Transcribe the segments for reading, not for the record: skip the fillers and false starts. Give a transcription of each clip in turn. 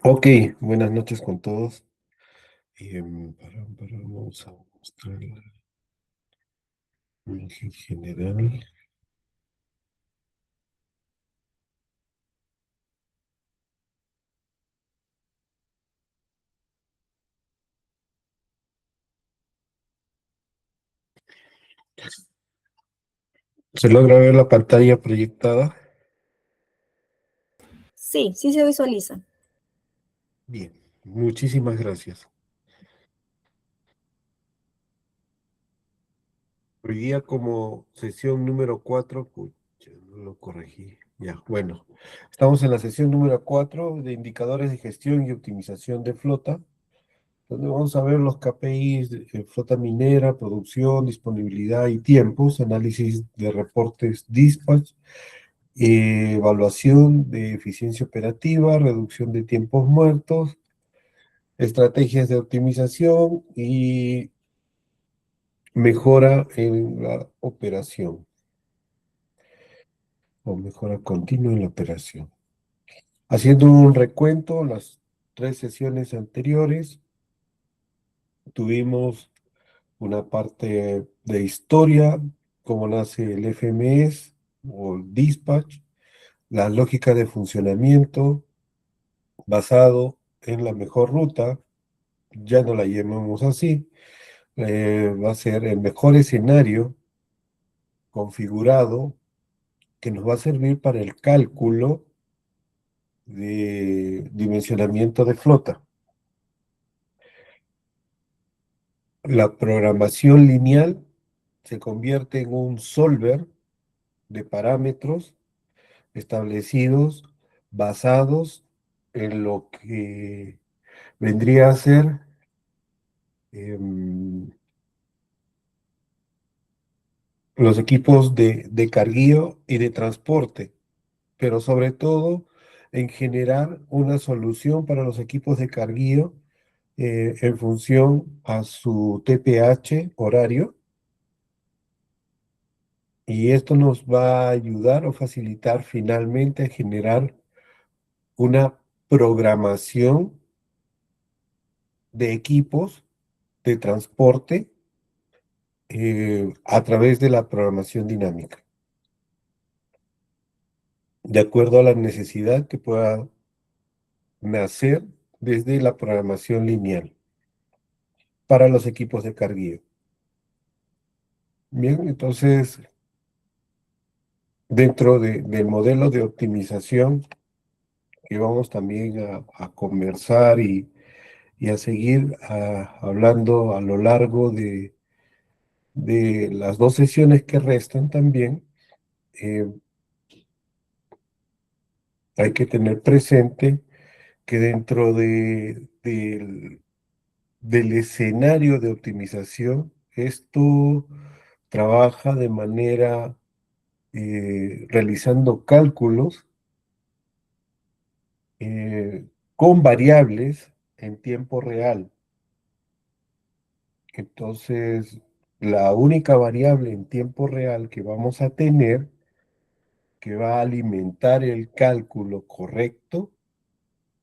Ok, buenas noches con todos. Vamos a mostrar la imagen general. ¿Se logra ver la pantalla proyectada? Sí, sí se visualiza. Bien, muchísimas gracias. Hoy día como sesión número 4, pucha, no lo corregí. Ya, bueno, estamos en la sesión número 4 de indicadores de gestión y optimización de flota, donde vamos a ver los KPIs de flota minera, producción, disponibilidad y tiempos, análisis de reportes dispatch, evaluación de eficiencia operativa, reducción de tiempos muertos, estrategias de optimización y mejora en la operación o mejora continua en la operación. Haciendo un recuento, las 3 sesiones anteriores tuvimos una parte de historia, cómo nace el FMS o el dispatch, la lógica de funcionamiento basado en la mejor ruta, ya no la llamamos así, va a ser el mejor escenario configurado que nos va a servir para el cálculo de dimensionamiento de flota. La programación lineal se convierte en un solver de parámetros establecidos basados en lo que vendría a ser em, los equipos de carguío y de transporte, pero sobre todo en generar una solución para los equipos de carguío en función a su TPH horario, y esto nos va a ayudar o facilitar finalmente a generar una programación de equipos de transporte a través de la programación dinámica, de acuerdo a la necesidad que pueda nacer desde la programación lineal para los equipos de carguío. Bien, entonces, dentro del modelo de optimización que vamos también a conversar y a seguir hablando a lo largo de las 2 sesiones que restan también, eh, hay que tener presente que dentro del escenario de optimización, esto trabaja de manera realizando cálculos con variables en tiempo real. Entonces, la única variable en tiempo real que vamos a tener, que va a alimentar el cálculo correcto,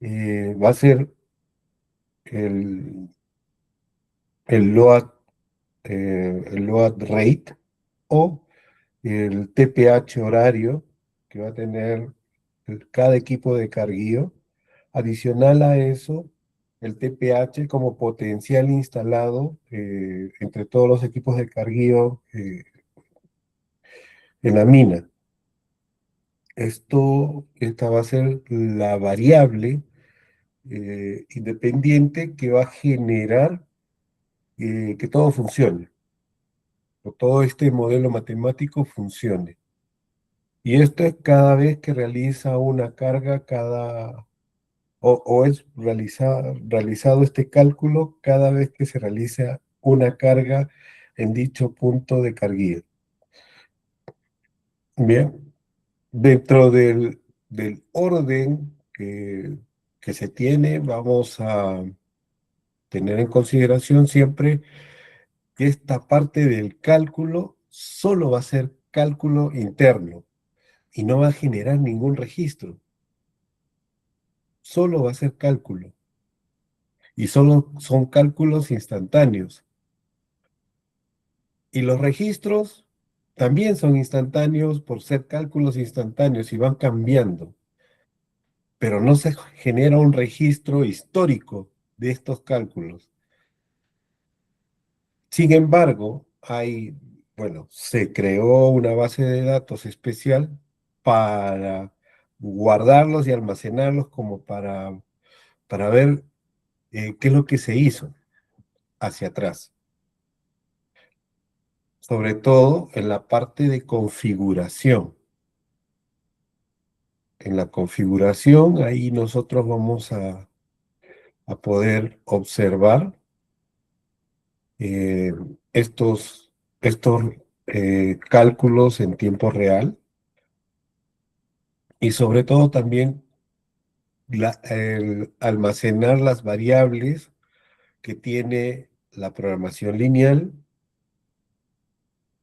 va a ser el, el load, el load rate o el TPH horario que va a tener cada equipo de carguío. Adicional a eso, el TPH como potencial instalado entre todos los equipos de carguío en la mina. Esta va a ser la variable independiente que va a generar que todo funcione, o todo este modelo matemático funcione. Y esto es cada vez que realiza una carga, o es realizado este cálculo cada vez que se realiza una carga en dicho punto de carguía. Bien, dentro del orden que se tiene, vamos a tener en consideración siempre que esta parte del cálculo solo va a ser cálculo interno y no va a generar ningún registro. solo va a ser cálculo y solo son cálculos instantáneos. Y los registros también son instantáneos por ser cálculos instantáneos y van cambiando, pero no se genera un registro histórico de estos cálculos. Sin embargo, bueno, se creó una base de datos especial para guardarlos y almacenarlos como para ver qué es lo que se hizo hacia atrás. Sobre todo en la parte de configuración. En la configuración, ahí nosotros vamos a poder observar eh, estos, estos cálculos en tiempo real y sobre todo también el almacenar las variables que tiene la programación lineal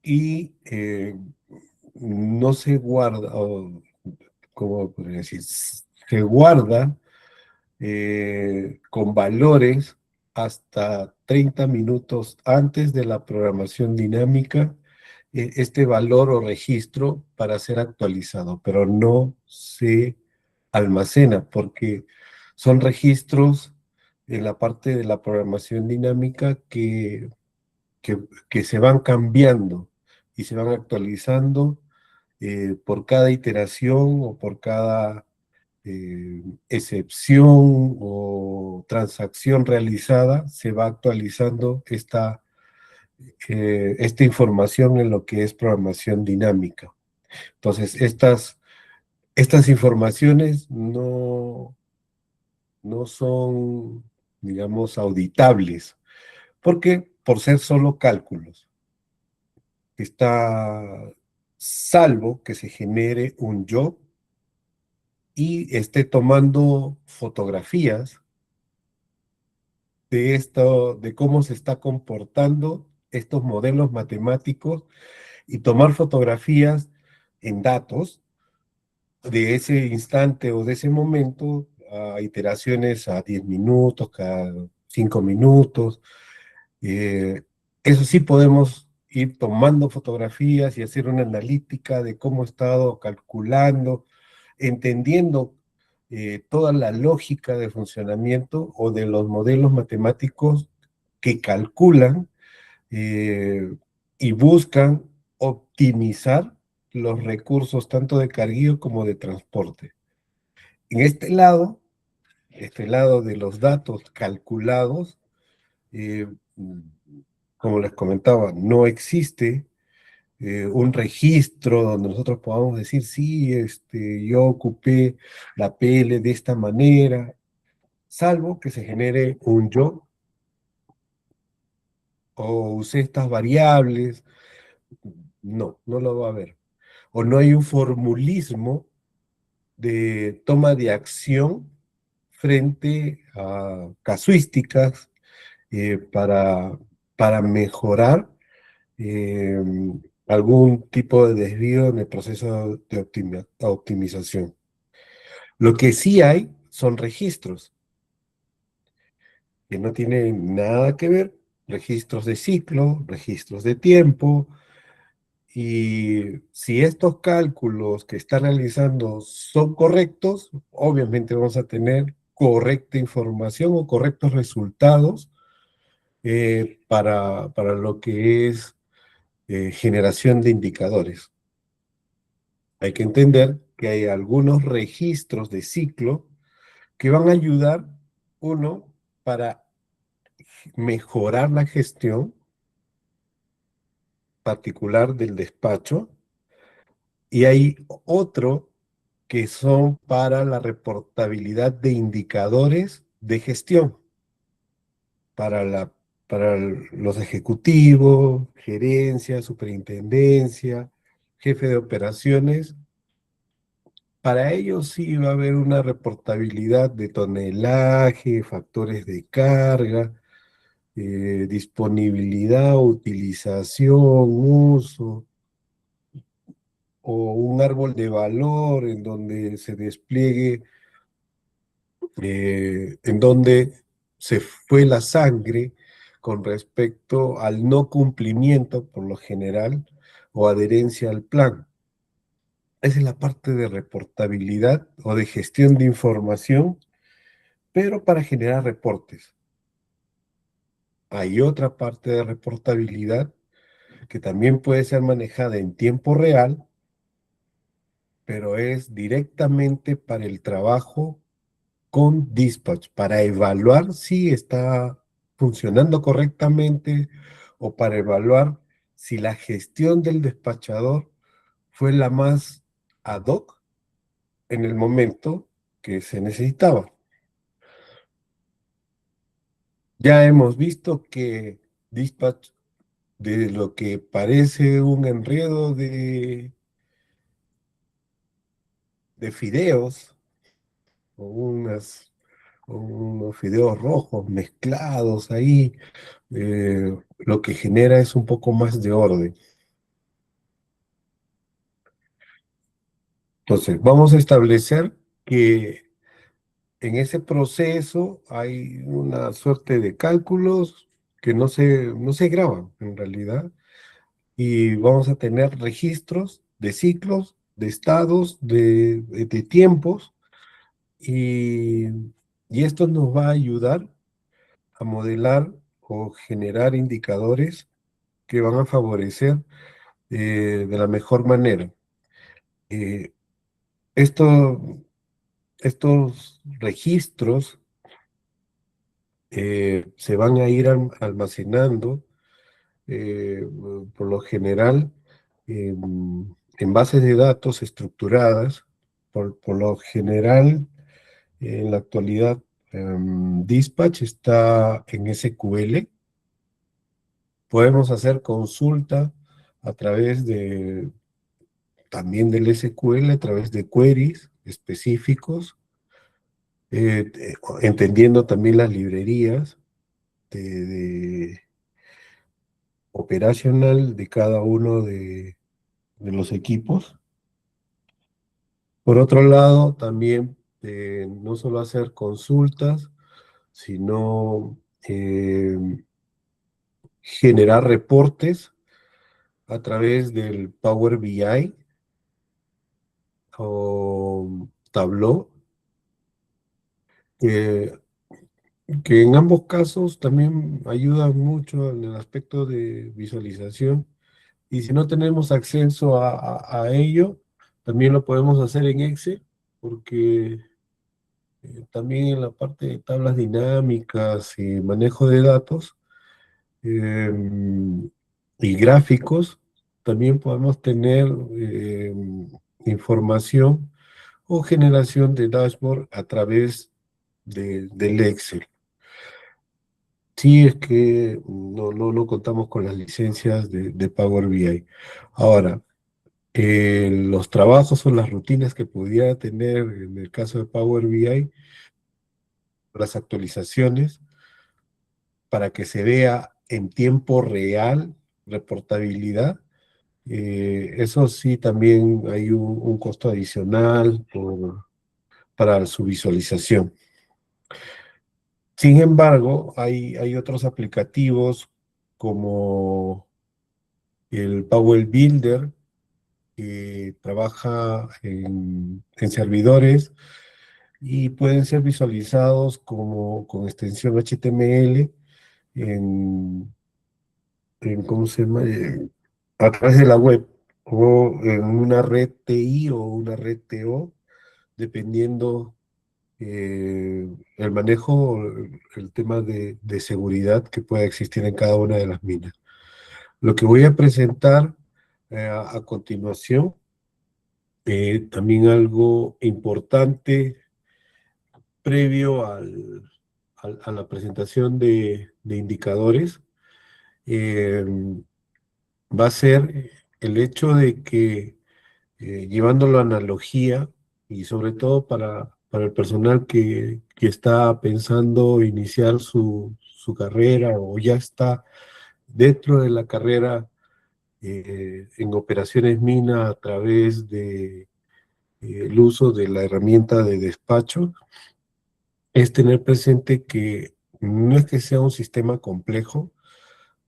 y no se guarda, o, ¿cómo podría decir? Se guarda con valores hasta 30 minutos antes de la programación dinámica, este valor o registro para ser actualizado, pero no se almacena porque son registros en la parte de la programación dinámica que, que se van cambiando y se van actualizando por cada iteración o por cada excepción o transacción realizada, se va actualizando esta información en lo que es programación dinámica. Entonces, estas informaciones no son, digamos, auditables, porque por ser solo cálculos, está salvo que se genere un yo y esté tomando fotografías de esto, de cómo se está comportando estos modelos matemáticos y tomar fotografías en datos de ese instante o de ese momento a iteraciones a 10 minutos, cada 5 minutos. Eh, Eso sí podemos ir tomando fotografías y hacer una analítica de cómo he estado calculando, entendiendo toda la lógica de funcionamiento o de los modelos matemáticos que calculan eh, y buscan optimizar los recursos tanto de carguillo como de transporte. En este lado de los datos calculados, eh, como les comentaba, no existe un registro donde nosotros podamos decir, sí, yo ocupé la PL de esta manera, salvo que se genere un yo o usé estas variables. No lo va a haber. O no hay un formulismo de toma de acción frente a casuísticas para mejorar eh, algún tipo de desvío en el proceso de optimización. Lo que sí hay son registros, que no tienen nada que ver, registros de ciclo, registros de tiempo, y si estos cálculos que está realizando son correctos, obviamente vamos a tener correcta información o correctos resultados para lo que es generación de indicadores. Hay que entender que hay algunos registros de ciclo que van a ayudar, uno, para mejorar la gestión particular del despacho, y hay otro que son para la reportabilidad de indicadores de gestión, para los ejecutivos, gerencia, superintendencia, jefe de operaciones. Para ellos sí va a haber una reportabilidad de tonelaje, factores de carga, disponibilidad, utilización, uso, o un árbol de valor en donde se despliegue en donde se fue la sangre con respecto al no cumplimiento, por lo general, o adherencia al plan. Esa es la parte de reportabilidad o de gestión de información, pero para generar reportes. Hay otra parte de reportabilidad que también puede ser manejada en tiempo real, pero es directamente para el trabajo con Dispatch, para evaluar si está funcionando correctamente o para evaluar si la gestión del despachador fue la más ad hoc en el momento que se necesitaba. Ya hemos visto que Dispatch, de lo que parece un enredo de fideos o unos fideos rojos mezclados ahí, lo que genera es un poco más de orden. Entonces, vamos a establecer que en ese proceso hay una suerte de cálculos que no se graban en realidad, y vamos a tener registros de ciclos, de estados, de tiempos, y, y esto nos va a ayudar a modelar o generar indicadores que van a favorecer de la mejor manera. Eh, esto, estos registros se van a ir almacenando por lo general en bases de datos estructuradas. Por lo general, en la actualidad, Dispatch está en SQL. Podemos hacer consulta a través también del SQL, a través de queries específicos, entendiendo también las librerías de operacional de cada uno de los equipos. Por otro lado, también no solo hacer consultas, sino generar reportes a través del Power BI o Tableau, eh, que en ambos casos también ayudan mucho en el aspecto de visualización. Y si no tenemos acceso a ello, también lo podemos hacer en Excel, porque también en la parte de tablas dinámicas y manejo de datos eh, y gráficos, también podemos tener información o generación de dashboard a través del Excel. Sí, es que no contamos con las licencias de Power BI. Ahora, los trabajos o las rutinas que pudiera tener en el caso de Power BI, las actualizaciones, para que se vea en tiempo real, reportabilidad, eso sí también hay un costo adicional para su visualización. Sin embargo, hay otros aplicativos como el Power Builder, que trabaja en servidores y pueden ser visualizados como con extensión HTML ¿cómo se llama? A través de la web o en una red TI o una red TO, dependiendo el manejo, el tema de seguridad que pueda existir en cada una de las minas. Lo que voy a presentar a continuación, también algo importante previo a la presentación de indicadores, eh, va a ser el hecho de que, llevándolo a analogía, y sobre todo para el personal que está pensando iniciar su carrera o ya está dentro de la carrera en operaciones mina a través de el uso de la herramienta de despacho, es tener presente que no es que sea un sistema complejo,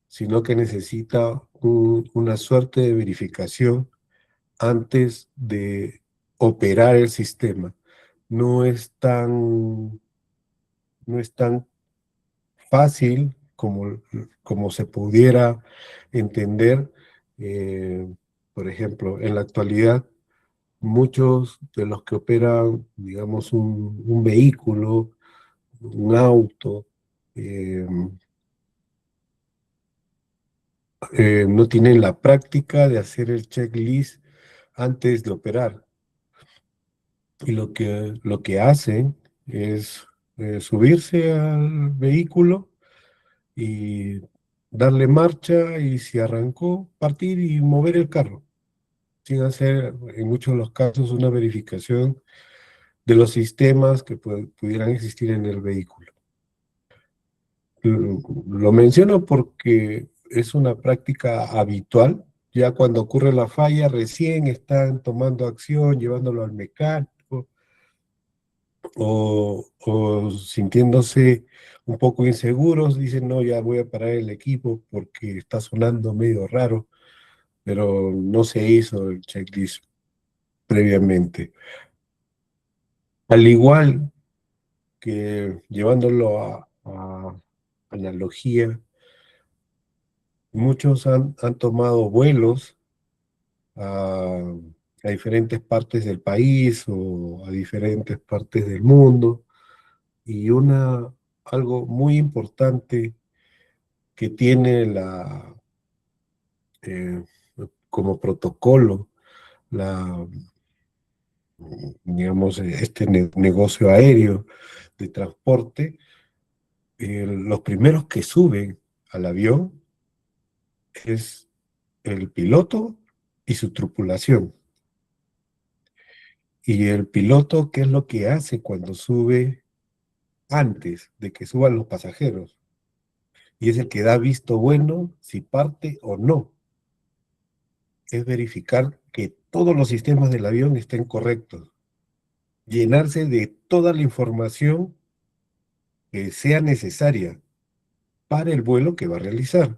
sino que necesita una suerte de verificación antes de operar el sistema. No es tan, no es tan fácil como se pudiera entender. eh, por ejemplo, en la actualidad, muchos de los que operan, digamos, un vehículo, un auto, eh, no tienen la práctica de hacer el checklist antes de operar. Y lo que hacen es subirse al vehículo y darle marcha y si arrancó, partir y mover el carro, sin hacer en muchos de los casos una verificación de los sistemas que pudieran existir en el vehículo. Lo menciono porque es una práctica habitual. Ya cuando ocurre la falla, recién están tomando acción, llevándolo al mecánico o sintiéndose un poco inseguros, dicen, no, ya voy a parar el equipo porque está sonando medio raro, pero no se hizo el checklist previamente. Al igual que llevándolo a analogía, muchos han tomado vuelos a, a diferentes partes del país o a diferentes partes del mundo, y algo muy importante que tiene eh, como protocolo la, digamos, este negocio aéreo de transporte, los primeros que suben al avión es el piloto y su tripulación. Y el piloto, ¿qué es lo que hace cuando sube antes de que suban los pasajeros? Y es el que da visto bueno si parte o no. Es verificar que todos los sistemas del avión estén correctos, llenarse de toda la información que sea necesaria para el vuelo que va a realizar.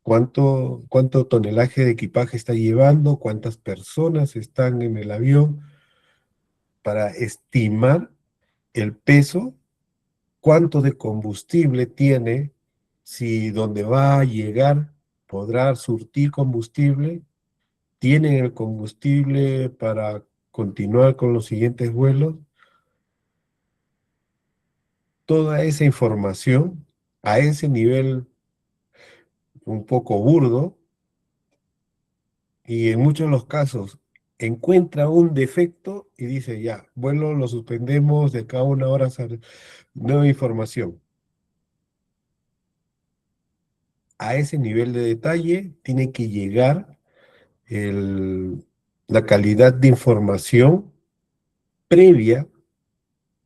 ¿Cuánto tonelaje de equipaje está llevando? ¿Cuántas personas están en el avión? Para estimar el peso, cuánto de combustible tiene, si donde va a llegar podrá surtir combustible, tienen el combustible para continuar con los siguientes vuelos. Toda esa información a ese nivel un poco burdo, y en muchos de los casos encuentra un defecto y dice, ya, vuelo lo suspendemos, de cada una hora sale nueva información. A ese nivel de detalle tiene que llegar la calidad de información previa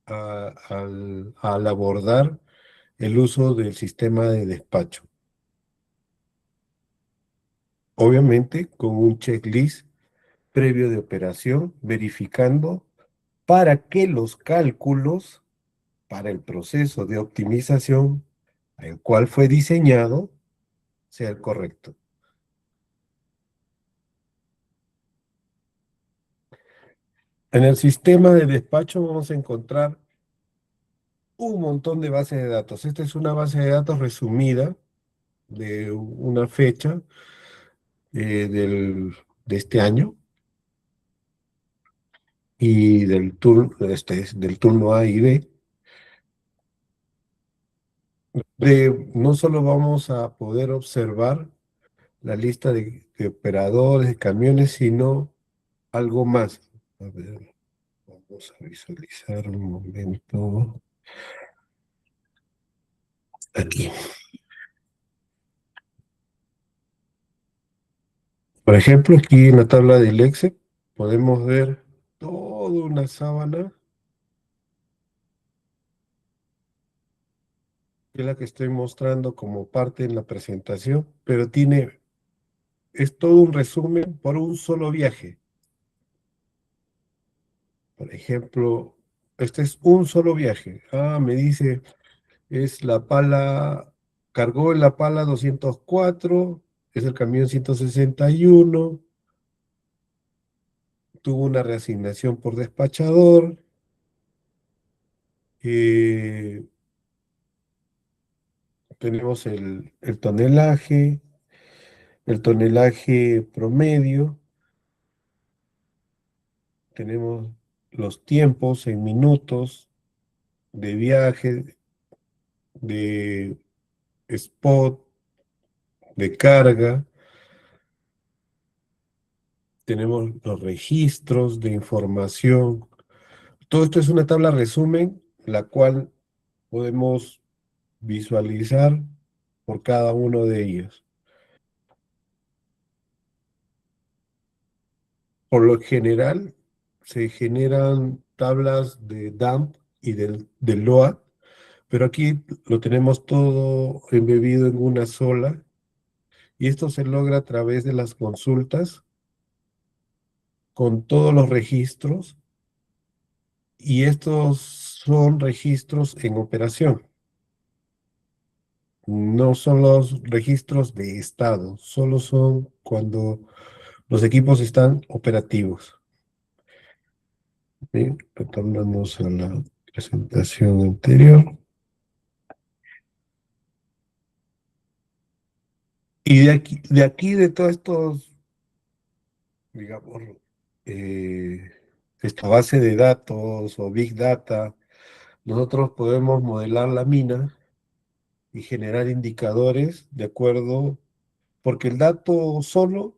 al abordar el uso del sistema de despacho. Obviamente con un checklist previo de operación, verificando para que los cálculos para el proceso de optimización el cual fue diseñado sea el correcto. En el sistema de despacho vamos a encontrar un montón de bases de datos. Esta es una base de datos resumida de una fecha de este año y del turno A y B. No solo vamos a poder observar la lista de operadores, de camiones, sino algo más. A ver, vamos a visualizar un momento aquí. Por ejemplo, aquí en la tabla del Excel podemos ver toda una sábana, que es la que estoy mostrando como parte en la presentación, pero es todo un resumen por un solo viaje. Por ejemplo, este es un solo viaje. Me dice, es la pala, cargó en la pala 204, es el camión 161, tuvo una reasignación por despachador, eh, tenemos el tonelaje promedio, tenemos los tiempos en minutos de viaje, de spot, de carga, tenemos los registros de información. Todo esto es una tabla resumen, la cual podemos visualizar por cada uno de ellos. Por lo general, se generan tablas de dump y del load, pero aquí lo tenemos todo embebido en una sola, y esto se logra a través de las consultas con todos los registros, y estos son registros en operación. No son los registros de estado, solo son cuando los equipos están operativos. Bien, retornamos a la presentación anterior. Y de todos estos, digamos, eh, esta base de datos o Big Data, nosotros podemos modelar la mina y generar indicadores de acuerdo, porque el dato solo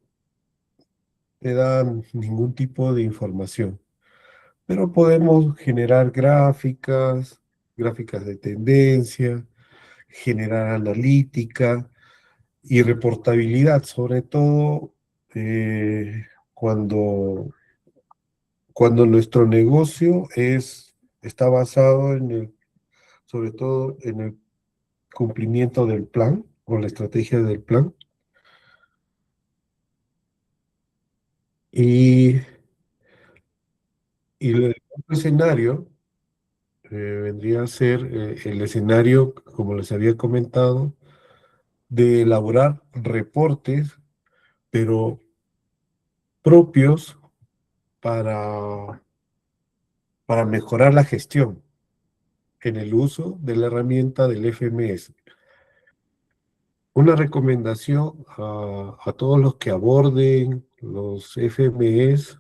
te da ningún tipo de información, pero podemos generar gráficas, gráficas de tendencia, generar analítica y reportabilidad, sobre todo cuando, cuando nuestro negocio está basado sobre todo en el cumplimiento del plan o la estrategia del plan. Y, y el otro escenario vendría a ser el escenario, como les había comentado, de elaborar reportes, pero propios para, para mejorar la gestión en el uso de la herramienta del FMS. Una recomendación a todos los que aborden los FMS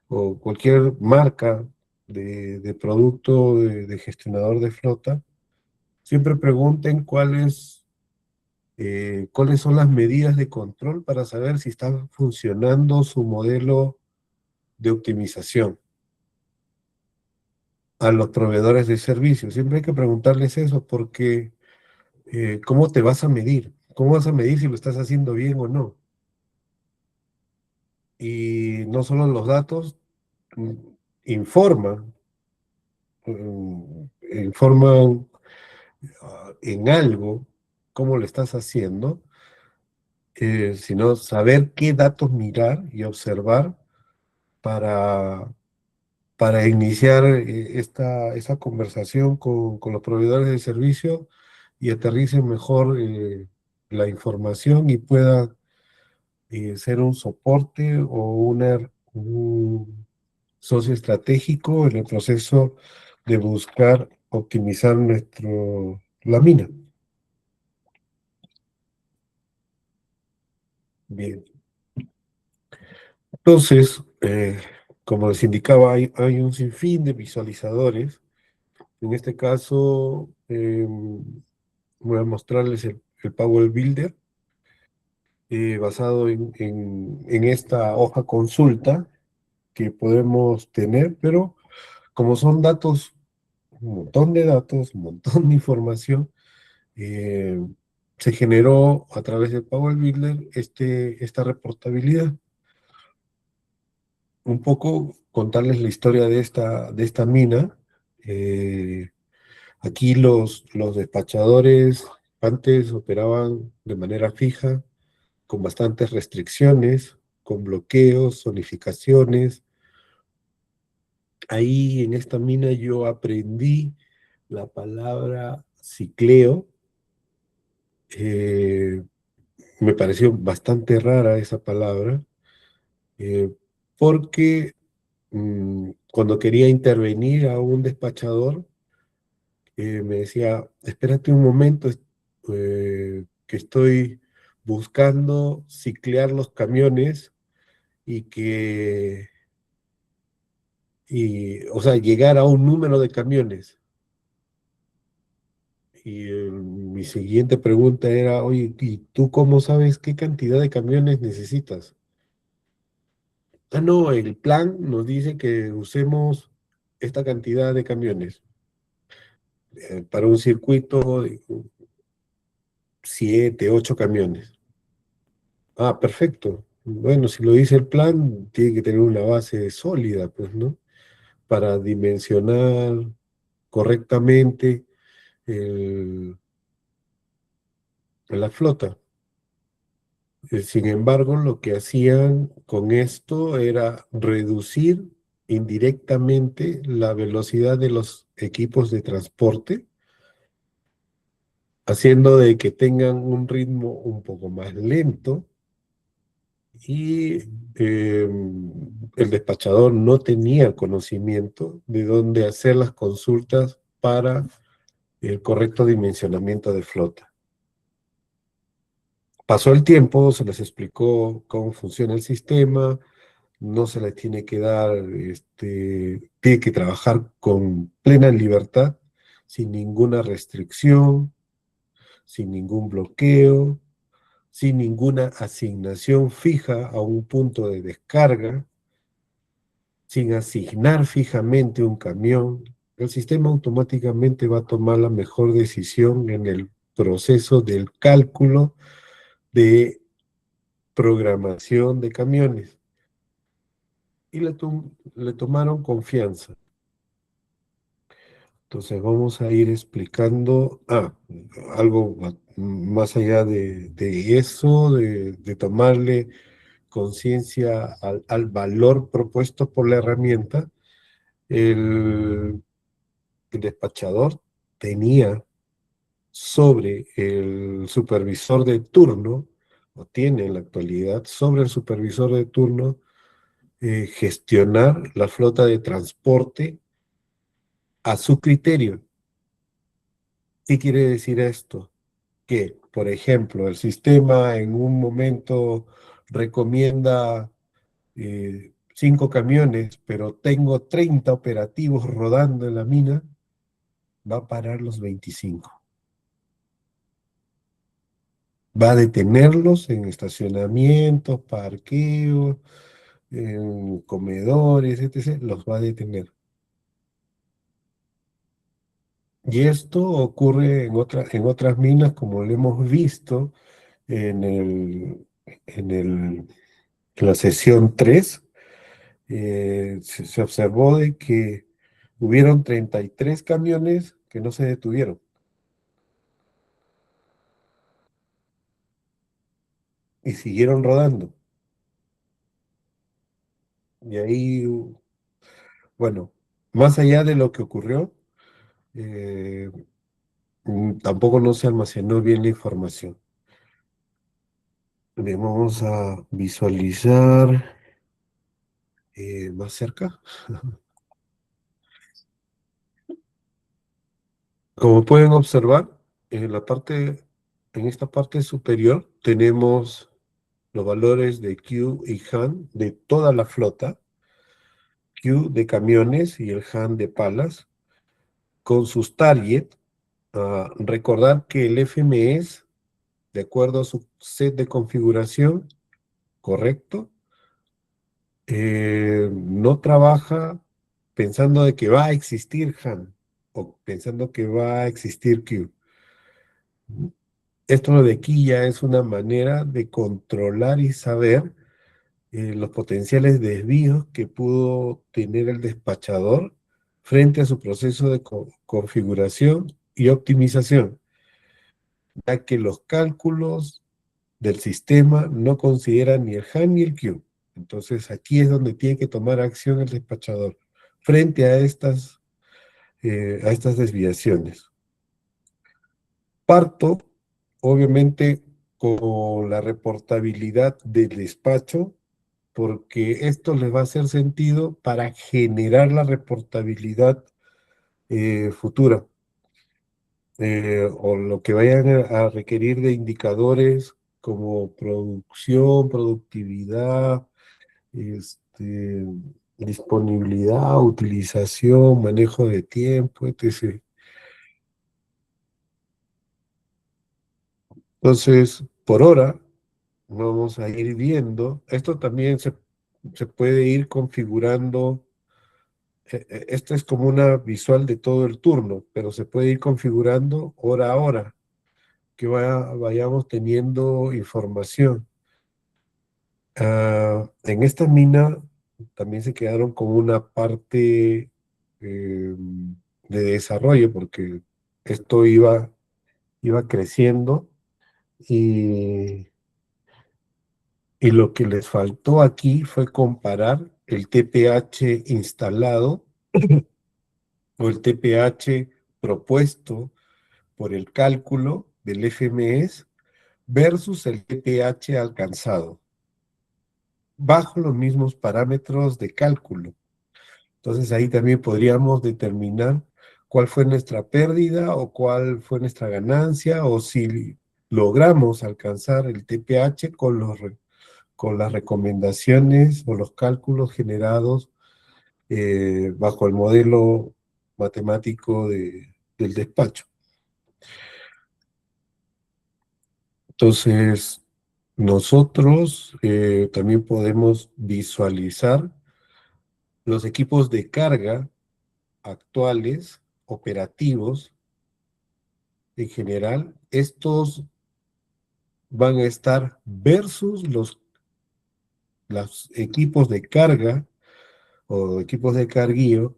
o cualquier marca de producto de gestionador de flota, siempre pregunten cuáles son las medidas de control para saber si está funcionando su modelo de optimización a los proveedores de servicios. Siempre hay que preguntarles eso porque ¿cómo te vas a medir? ¿Cómo vas a medir si lo estás haciendo bien o no? Y no solo los datos mm, informan, informan en algo cómo lo estás haciendo, sino saber qué datos mirar y observar para, para iniciar esa conversación con los proveedores de servicio y aterricen mejor la información y pueda ser un soporte o un socio estratégico en el proceso de buscar optimizar la mina. Bien. Entonces, como les indicaba, hay un sinfín de visualizadores. En este caso, voy a mostrarles el Power Builder basado en esta hoja consulta que podemos tener, pero como son datos, un montón de datos, un montón de información, eh, se generó a través del Power Builder esta reportabilidad. Un poco contarles la historia de esta mina. Eh, Aquí los despachadores antes operaban de manera fija, con bastantes restricciones, con bloqueos, zonificaciones, Ahí en esta mina yo aprendí la palabra cicleo. eh, Me pareció bastante rara esa palabra, eh, porque cuando quería intervenir a un despachador, me decía, espérate un momento, que estoy buscando ciclear los camiones y o sea, llegar a un número de camiones. Y mi siguiente pregunta era, oye, ¿y tú cómo sabes qué cantidad de camiones necesitas? Ah, no, el plan nos dice que usemos esta cantidad de camiones para un circuito de 7, 8 camiones. Ah, perfecto. Bueno, si lo dice el plan, tiene que tener una base sólida, pues, ¿no? Para dimensionar correctamente el- la flota. Sin embargo, lo que hacían con esto era reducir indirectamente la velocidad de los equipos de transporte, haciendo de que tengan un ritmo un poco más lento y eh, el despachador no tenía conocimiento de dónde hacer las consultas para el correcto dimensionamiento de flota. Pasó el tiempo, se les explicó cómo funciona el sistema, no se les tiene que dar, tiene que trabajar con plena libertad, sin ninguna restricción, sin ningún bloqueo, sin ninguna asignación fija a un punto de descarga, sin asignar fijamente un camión. El sistema automáticamente va a tomar la mejor decisión en el proceso del cálculo de programación de camiones. Y le tomaron confianza. Entonces vamos a ir explicando, algo más allá de eso, de tomarle conciencia al valor propuesto por la herramienta. El despachador tenía sobre el supervisor de turno, o tiene en la actualidad, sobre el supervisor de turno, gestionar la flota de transporte a su criterio. ¿Qué quiere decir esto? Que, por ejemplo, el sistema en un momento recomienda 5 camiones, pero tengo 30 operativos rodando en la mina, va a parar los 25. Va a detenerlos en estacionamientos, parqueos, en comedores, etc. Los va a detener. Y esto ocurre en otras minas, como lo hemos visto en en el, en la sesión 3. Se observó de que hubieron 33 camiones que no se detuvieron y siguieron rodando. Y ahí, bueno, más allá de lo que ocurrió, eh, tampoco no se almacenó bien la información. Bien, vamos a visualizar más cerca. Como pueden observar, en esta parte superior tenemos los valores de Q y Han de toda la flota, Q de camiones y el Han de palas, con sus target. Recordar que el FMS, de acuerdo a su set de configuración, correcto, no trabaja pensando de que va a existir Han o pensando que va a existir Q. Esto de aquí ya es una manera de controlar y saber los potenciales desvíos que pudo tener el despachador frente a su proceso de configuración y optimización, ya que los cálculos del sistema no consideran ni el HAN ni el Q. Entonces aquí es donde tiene que tomar acción el despachador, frente a estas desviaciones. Parto, obviamente, con la reportabilidad del despacho, porque esto les va a hacer sentido para generar la reportabilidad futura, o lo que vayan a requerir de indicadores como producción, productividad, este, disponibilidad, utilización, manejo de tiempo, etc. Entonces, por hora, vamos a ir viendo. Esto también se puede ir configurando. Esta es como una visual de todo el turno, pero se puede ir configurando hora a hora, que vayamos teniendo información. En esta mina también se quedaron con una parte de desarrollo, porque esto iba creciendo y, y lo que les faltó aquí fue comparar el TPH instalado o el TPH propuesto por el cálculo del FMS versus el TPH alcanzado, bajo los mismos parámetros de cálculo. Entonces ahí también podríamos determinar cuál fue nuestra pérdida o cuál fue nuestra ganancia, o si logramos alcanzar el TPH con las recomendaciones o los cálculos generados bajo el modelo matemático del despacho. Entonces, nosotros también podemos visualizar los equipos de carga actuales, operativos en general. Estos van a estar versus los equipos de carga o equipos de carguío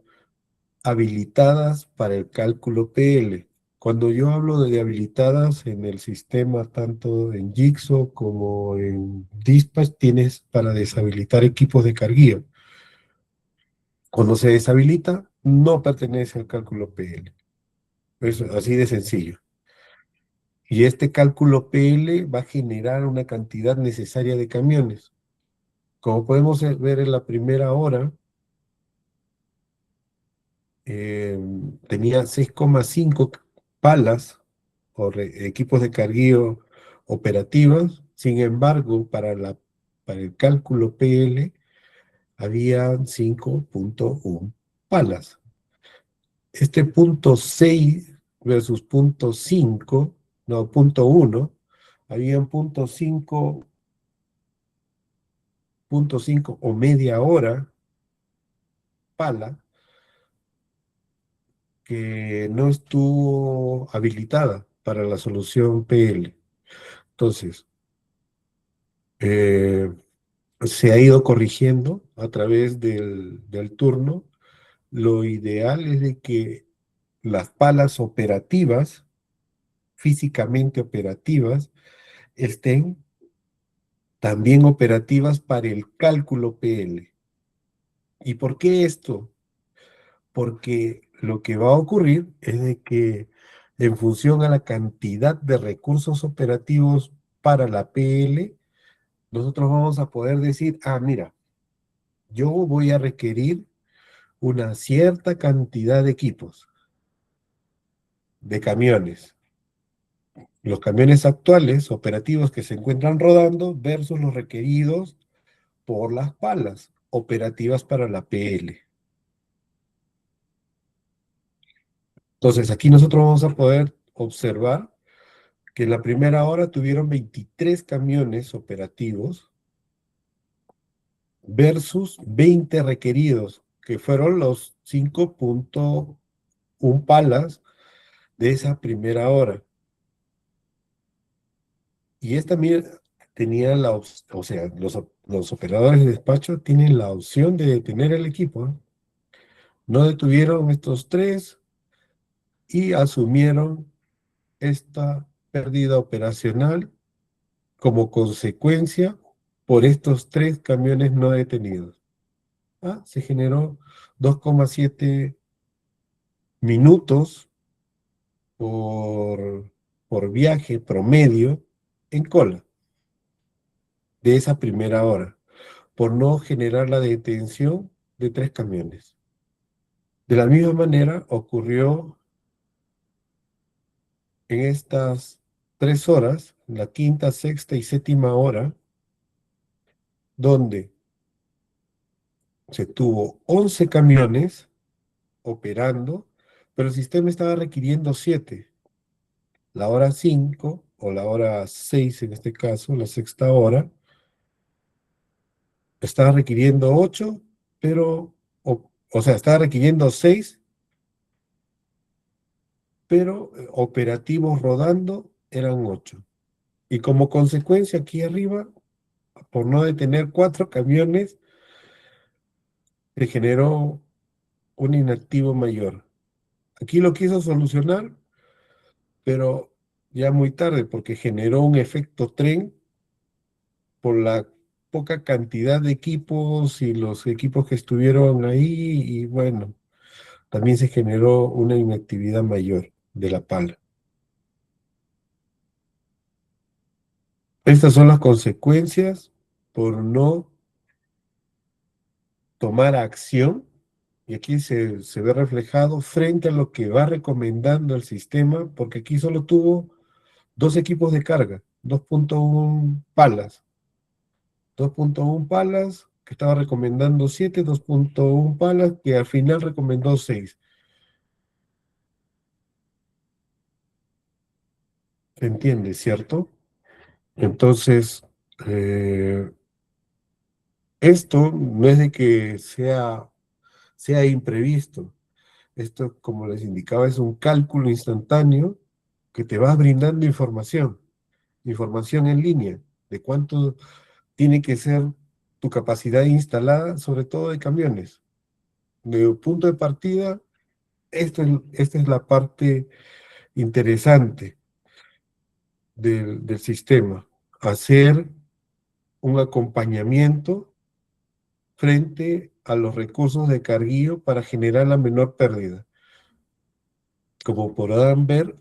habilitadas para el cálculo PL. Cuando yo hablo de habilitadas en el sistema, tanto en Jigsaw como en Dispatch, tienes para deshabilitar equipos de carguío. Cuando se deshabilita, no pertenece al cálculo PL. Es así de sencillo. Y este cálculo PL va a generar una cantidad necesaria de camiones. Como podemos ver en la primera hora, eh, tenía 6,5 palas o equipos de carguío operativos. Sin embargo, para el cálculo PL había 5,1 palas. Este punto 6 versus punto 5, no, punto 1, había punto 5 o media hora pala que no estuvo habilitada para la solución PL. Entonces, eh, se ha ido corrigiendo a través del turno. Lo ideal es de que las palas operativas, físicamente operativas, estén también operativas para el cálculo PL. ¿Y por qué esto? Porque lo que va a ocurrir es de que en función a la cantidad de recursos operativos para la PL, nosotros vamos a poder decir, mira, yo voy a requerir una cierta cantidad de equipos, de camiones. Los camiones actuales operativos que se encuentran rodando versus los requeridos por las palas operativas para la PL. Entonces, aquí nosotros vamos a poder observar que en la primera hora tuvieron 23 camiones operativos versus 20 requeridos, que fueron los 5,1 palas de esa primera hora. Y esta tenía o sea, los operadores de despacho tienen la opción de detener el equipo, ¿eh? No detuvieron estos tres y asumieron esta pérdida operacional como consecuencia por estos tres camiones no detenidos. Se generó 2,7 minutos por, por viaje promedio en cola de esa primera hora, por no generar la detención de 3 camiones. De la misma manera ocurrió en estas 3 horas, la quinta, sexta y séptima hora, donde se tuvo 11 camiones operando, pero el sistema estaba requiriendo 7. La hora 5 o la hora 6 en este caso, la sexta hora, estaba requiriendo 8, pero, o sea, estaba requiriendo 6, pero operativos rodando eran 8. Y como consecuencia aquí arriba, por no detener 4 camiones, se generó un inactivo mayor. Aquí lo quiso solucionar, pero ya muy tarde, porque generó un efecto tren por la poca cantidad de equipos y los equipos que estuvieron ahí, y bueno, también se generó una inactividad mayor de la pala. Estas son las consecuencias por no tomar acción, y aquí se ve reflejado frente a lo que va recomendando el sistema, porque aquí solo tuvo 2 equipos de carga, 2.1 palas, que estaba recomendando 7, 2.1 palas, que al final recomendó 6. ¿Se entiende, cierto? Entonces, eh, esto no es de que sea imprevisto. Esto, como les indicaba, es un cálculo instantáneo que te va brindando información en línea, de cuánto tiene que ser tu capacidad instalada, sobre todo de camiones. De punto de partida, esta es la parte interesante del sistema, hacer un acompañamiento frente a los recursos de carguillo para generar la menor pérdida. Como podrán ver,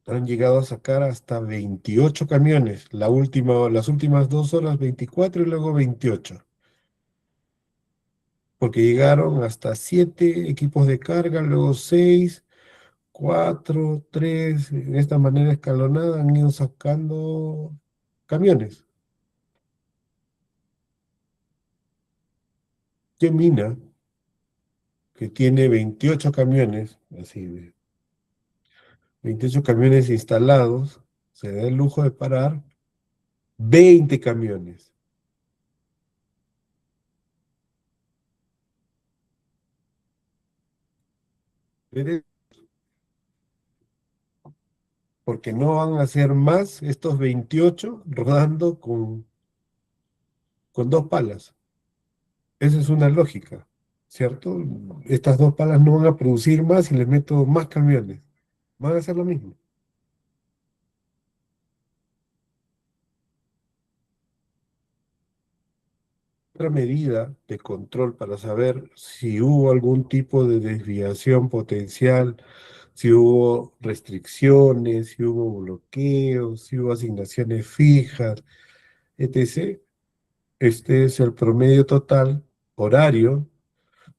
han llegado a sacar hasta 28 camiones, las últimas 2 horas 24 y luego 28, porque llegaron hasta 7 equipos de carga, luego 6, 4, 3, de esta manera escalonada han ido sacando camiones. ¿Qué mina que tiene 28 camiones, así, 28 camiones instalados, se da el lujo de parar 20 camiones? Porque no van a ser más estos 28 rodando con 2 palas. Esa es una lógica, ¿cierto? Estas 2 palas no van a producir más y les meto más camiones. Van a hacer lo mismo. Otra medida de control para saber si hubo algún tipo de desviación potencial, si hubo restricciones, si hubo bloqueos, si hubo asignaciones fijas, etc. Este es el promedio total horario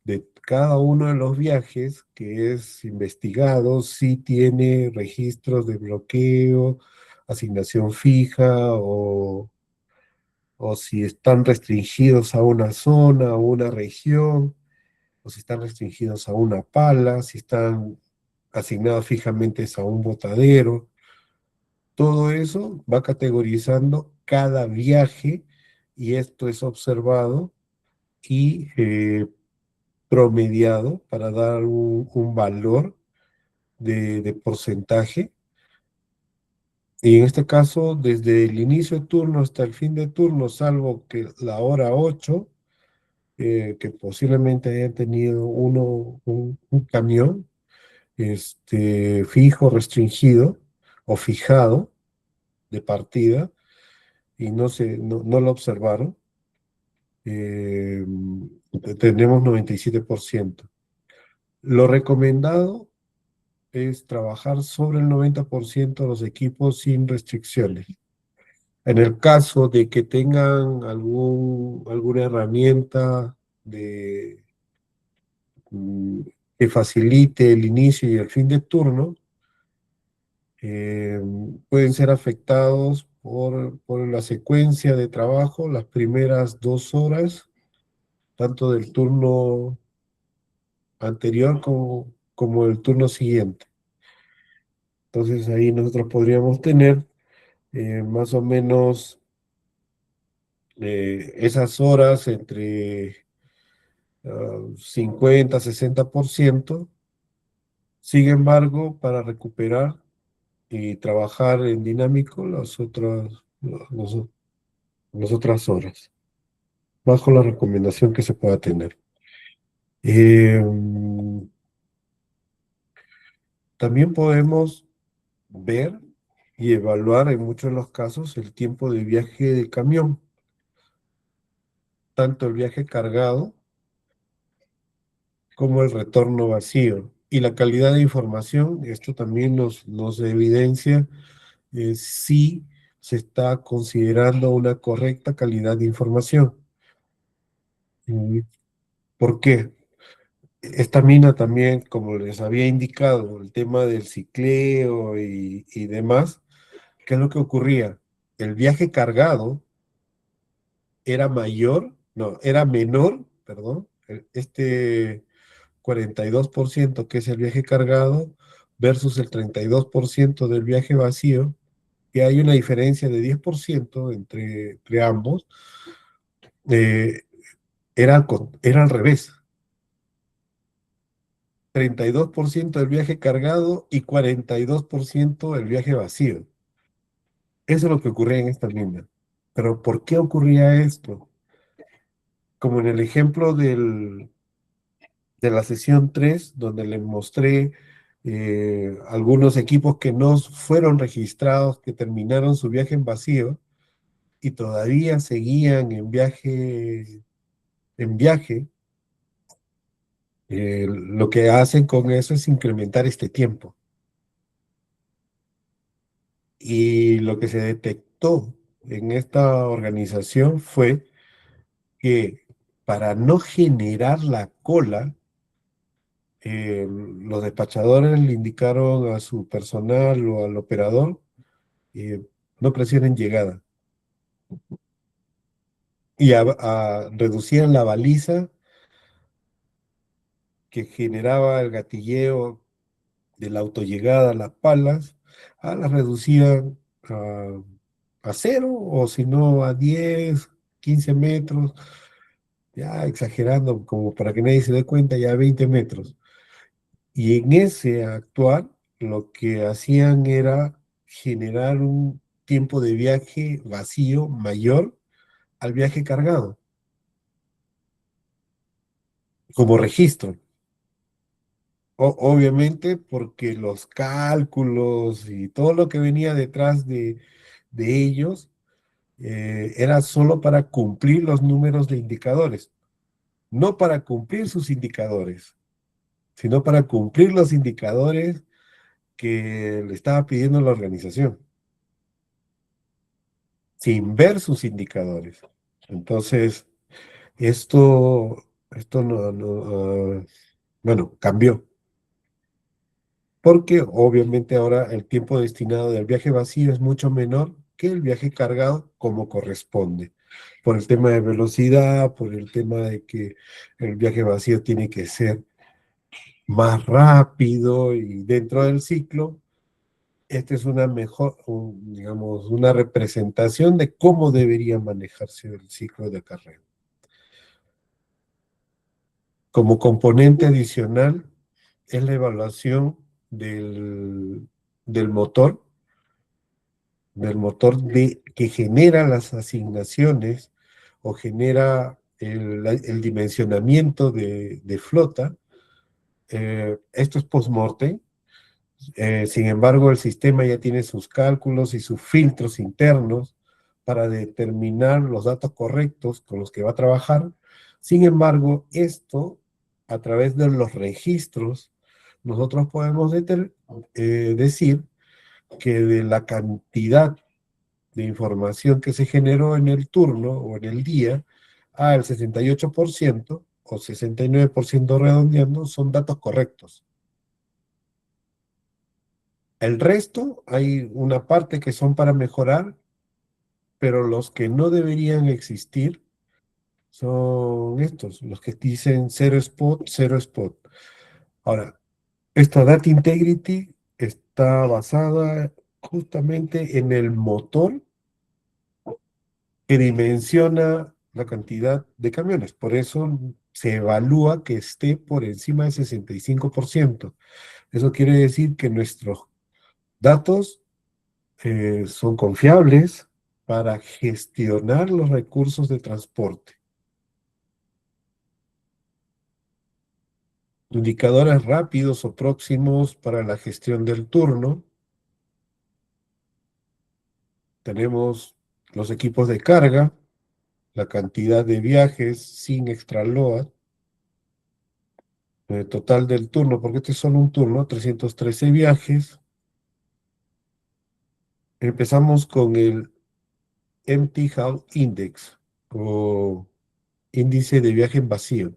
de cada uno de los viajes que es investigado, si tiene registros de bloqueo, asignación fija, o si están restringidos a una zona, a una región, o si están restringidos a una pala, si están asignados fijamente a un botadero. Todo eso va categorizando cada viaje, y esto es observado y promediado para dar un valor de porcentaje. Y en este caso, desde el inicio de turno hasta el fin de turno, salvo que la hora 8, que posiblemente hayan tenido un camión fijo, restringido o fijado de partida, y no lo observaron. eh, tenemos 97%. Lo recomendado es trabajar sobre el 90% de los equipos sin restricciones. En el caso de que tengan alguna herramienta de, mm, que facilite el inicio y el fin de turno, eh, pueden ser afectados por la secuencia de trabajo, las primeras 2 horas, tanto del turno anterior como el turno siguiente. Entonces ahí nosotros podríamos tener más o menos esas horas entre 50-60%. Sin embargo, para recuperar y trabajar en dinámico las otras horas, bajo la recomendación que se pueda tener. Eh, También podemos ver y evaluar en muchos de los casos el tiempo de viaje del camión, tanto el viaje cargado como el retorno vacío. Y la calidad de información, esto también nos evidencia si se está considerando una correcta calidad de información. Mm, ¿Por qué? Esta mina también, como les había indicado, el tema del cicleo y demás, ¿qué es lo que ocurría? El viaje cargado era mayor, no, era menor, perdón, este 42% que es el viaje cargado versus el 32% del viaje vacío, que hay una diferencia de 10% entre ambos, eh, era al revés. 32% del viaje cargado y 42% del viaje vacío. Eso es lo que ocurría en esta línea. Pero ¿por qué ocurría esto? Como en el ejemplo de la sesión 3 donde les mostré algunos equipos que no fueron registrados, que terminaron su viaje en vacío y todavía seguían en viaje, lo que hacen con eso es incrementar este tiempo. Y lo que se detectó en esta organización fue que para no generar la cola, los despachadores le indicaron a su personal o al operador, eh, no presionen llegada. Y reducían la baliza que generaba el gatilleo de la autollegada a las palas, las reducían a 0 o si no a 10-15 metros, ya exagerando como para que nadie se dé cuenta, ya 20 metros. Y en ese actuar, lo que hacían era generar un tiempo de viaje vacío mayor al viaje cargado, como registro. Obviamente porque los cálculos y todo lo que venía detrás de ellos era solo para cumplir los números de indicadores, no para cumplir sus indicadores, sino para cumplir los indicadores que le estaba pidiendo la organización, sin ver sus indicadores. Entonces, esto bueno, cambió, porque obviamente ahora el tiempo destinado del viaje vacío es mucho menor que el viaje cargado como corresponde, por el tema de velocidad, por el tema de que el viaje vacío tiene que ser más rápido y dentro del ciclo. Esta es una mejor, digamos, una representación de cómo debería manejarse el ciclo de carrera. Como componente adicional es la evaluación del motor, que genera las asignaciones o genera el dimensionamiento de flota. Esto es post-mortem. Sin embargo, el sistema ya tiene sus cálculos y sus filtros internos para determinar los datos correctos con los que va a trabajar. Sin embargo, esto, a través de los registros, nosotros podemos decir que de la cantidad de información que se generó en el turno o en el día, al 68% o 69% redondeando, son datos correctos. El resto, hay una parte que son para mejorar, pero los que no deberían existir son estos, los que dicen cero spot, cero spot. Ahora, esta Data Integrity está basada justamente en el motor que dimensiona la cantidad de camiones. Por eso se evalúa que esté por encima del 65%. Eso quiere decir que nuestros datos son confiables para gestionar los recursos de transporte. Indicadores rápidos o próximos para la gestión del turno. Tenemos los equipos de carga, la cantidad de viajes sin extraload, total del turno, porque este es solo un turno, 313 viajes. Empezamos con el Empty House Index o índice de viaje en vacío.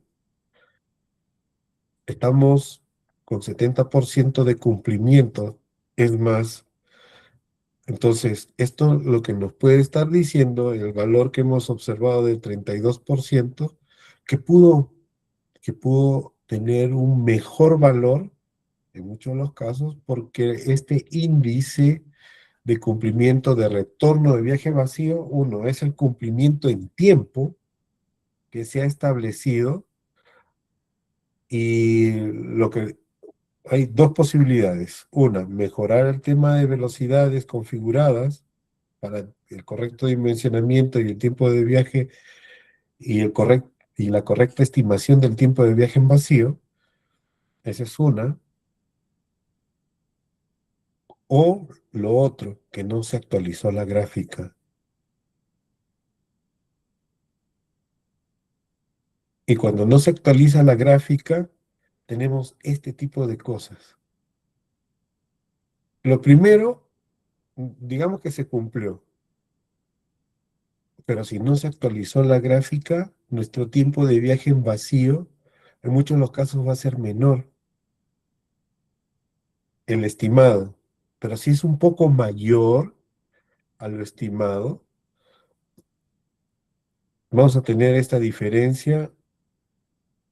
Estamos con 70% de cumplimiento. Es más, entonces, esto lo que nos puede estar diciendo, el valor que hemos observado del 32%, que pudo, que pudo tener un mejor valor en muchos de los casos, porque este índice de cumplimiento de retorno de viaje vacío, uno, es el cumplimiento en tiempo que se ha establecido y lo que hay dos posibilidades. Una, mejorar el tema de velocidades configuradas para el correcto dimensionamiento y el tiempo de viaje y la correcta estimación del tiempo de viaje en vacío. Esa es una. O lo otro, que no se actualizó la gráfica. Y cuando no se actualiza la gráfica, tenemos este tipo de cosas. Lo primero, digamos que se cumplió, pero si no se actualizó la gráfica, nuestro tiempo de viaje en vacío, en muchos de los casos va a ser menor, el estimado. Pero si es un poco mayor a lo estimado, vamos a tener esta diferencia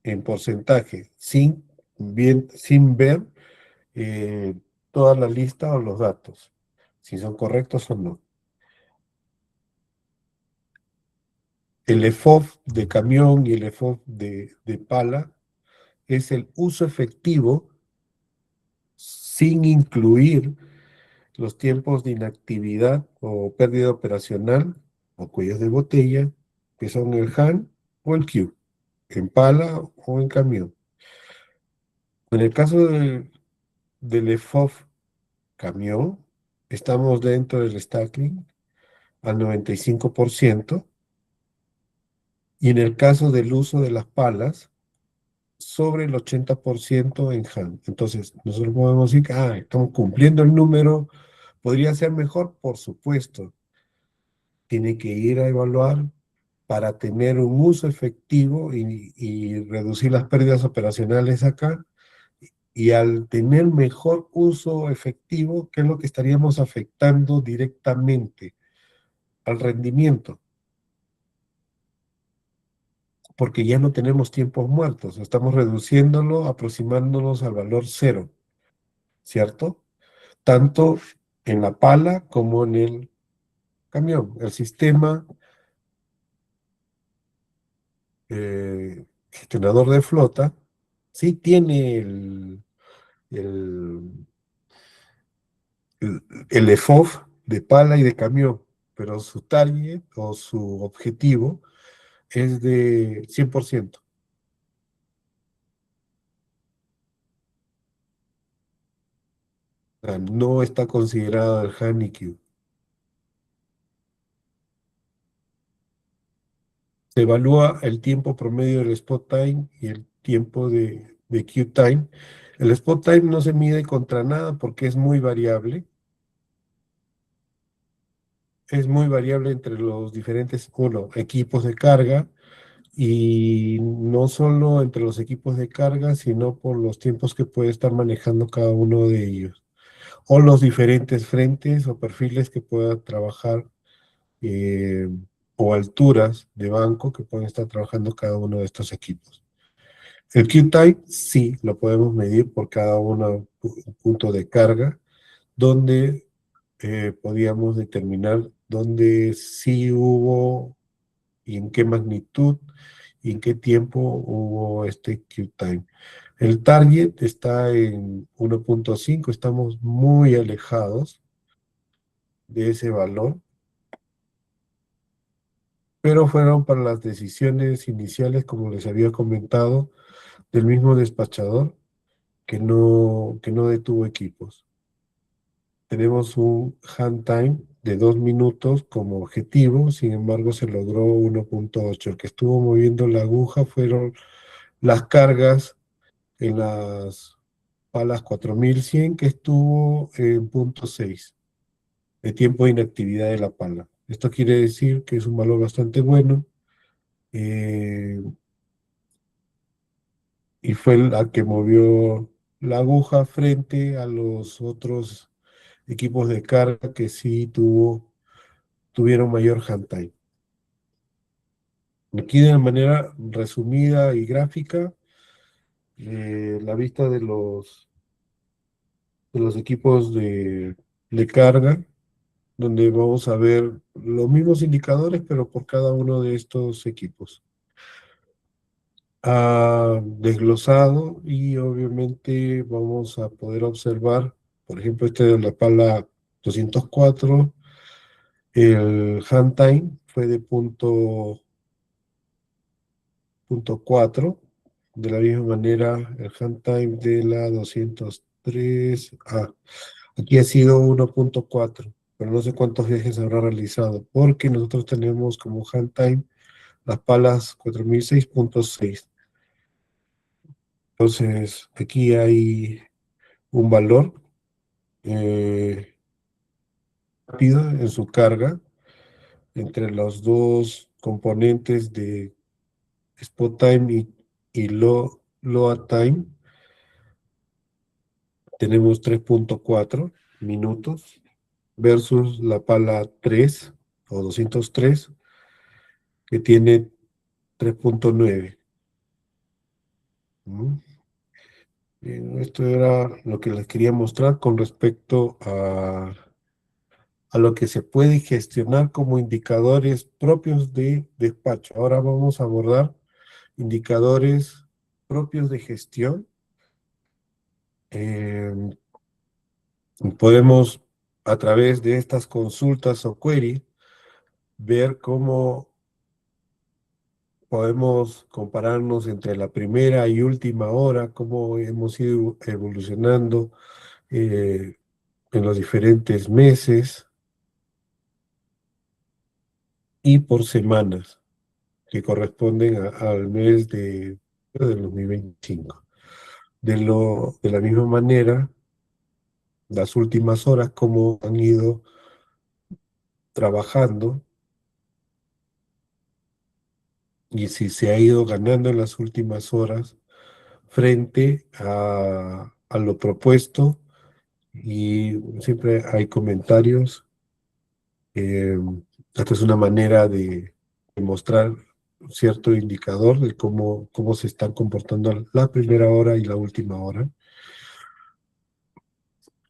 en porcentaje, sin ver eh, toda la lista o los datos, si son correctos o no. El EFOF de camión y el EFOF de pala es el uso efectivo sin incluir los tiempos de inactividad o pérdida operacional o cuellos de botella, que son el HAN o el Q, en pala o en camión. En el caso del EFOF camión, estamos dentro del stacking al 95%, y en el caso del uso de las palas, sobre el 80% en HAN. Entonces, nosotros podemos decir que estamos cumpliendo el número, podría ser mejor, por supuesto. Tiene que ir a evaluar para tener un uso efectivo y reducir las pérdidas operacionales acá. Y al tener mejor uso efectivo, ¿qué es lo que estaríamos afectando directamente? Al rendimiento, porque ya no tenemos tiempos muertos, estamos reduciéndolo, aproximándonos al valor cero, ¿cierto? Tanto en la pala como en el camión. El sistema gestionador de flota sí tiene el, el EFOF de pala y de camión, pero su target o su objetivo es de 100%. O sea, no está considerado el HANIQ. Se evalúa el tiempo promedio del spot time y el tiempo de queue time. El spot time no se mide contra nada porque es muy variable. Es muy variable entre los diferentes, uno, equipos de carga y no solo entre los equipos de carga, sino por los tiempos que puede estar manejando cada uno de ellos o los diferentes frentes o perfiles que pueda trabajar eh, o alturas de banco que pueden estar trabajando cada uno de estos equipos. El Q-Type sí lo podemos medir por cada uno punto de carga, donde podíamos determinar dónde sí hubo y en qué magnitud y en qué tiempo hubo este Q-Time. El target está en 1.5, estamos muy alejados de ese valor, pero fueron para las decisiones iniciales, como les había comentado, del mismo despachador que no detuvo equipos. Tenemos un hand time de 2 minutos como objetivo, sin embargo se logró 1.8. El que estuvo moviendo la aguja fueron las cargas en las palas 4100 que estuvo en 0.6 de tiempo de inactividad de la pala. Esto quiere decir que es un valor bastante bueno eh, y fue la que movió la aguja frente a los otros equipos de carga que sí tuvieron mayor hand time. Aquí de manera resumida y gráfica, la vista de los equipos de carga, donde vamos a ver los mismos indicadores, pero por cada uno de estos equipos. Desglosado y obviamente vamos a poder observar, por ejemplo, este de la pala 204, el hand time fue de punto 4. De la misma manera, el hand time de la 203, aquí ha sido 1.4, pero no sé cuántos viajes habrá realizado, porque nosotros tenemos como hand time las palas 4006.6. Entonces, aquí hay un valor eh, rápido en su carga entre los dos componentes de spot time y load time. Tenemos 3.4 minutos versus la pala 3 o 203 que tiene 3.9. ¿Mm? Bien, esto era lo que les quería mostrar con respecto a lo que se puede gestionar como indicadores propios de despacho. Ahora vamos a abordar indicadores propios de gestión. Eh, Podemos, a través de estas consultas o query, ver cómo podemos compararnos entre la primera y última hora, cómo hemos ido evolucionando en los diferentes meses y por semanas que corresponden al mes del 2025. De la misma manera, las últimas horas, cómo han ido trabajando y si se ha ido ganando en las últimas horas frente a lo propuesto, y siempre hay comentarios. eh, Esta es una manera de mostrar cierto indicador de cómo se están comportando la primera hora y la última hora.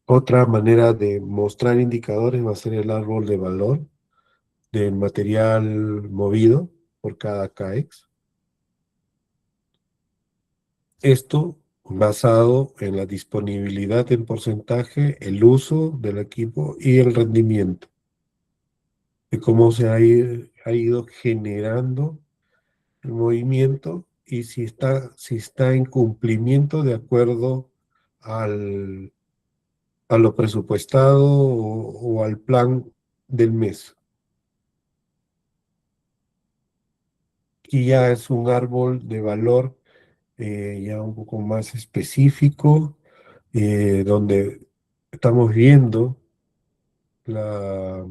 Otra manera de mostrar indicadores va a ser el árbol de valor del material movido por cada CAEX. Esto basado en la disponibilidad en porcentaje, el uso del equipo y el rendimiento, de cómo se ha ido generando el movimiento y si está en cumplimiento de acuerdo al, a lo presupuestado o al plan del mes. Aquí ya es un árbol de valor ya un poco más específico, donde estamos viendo la,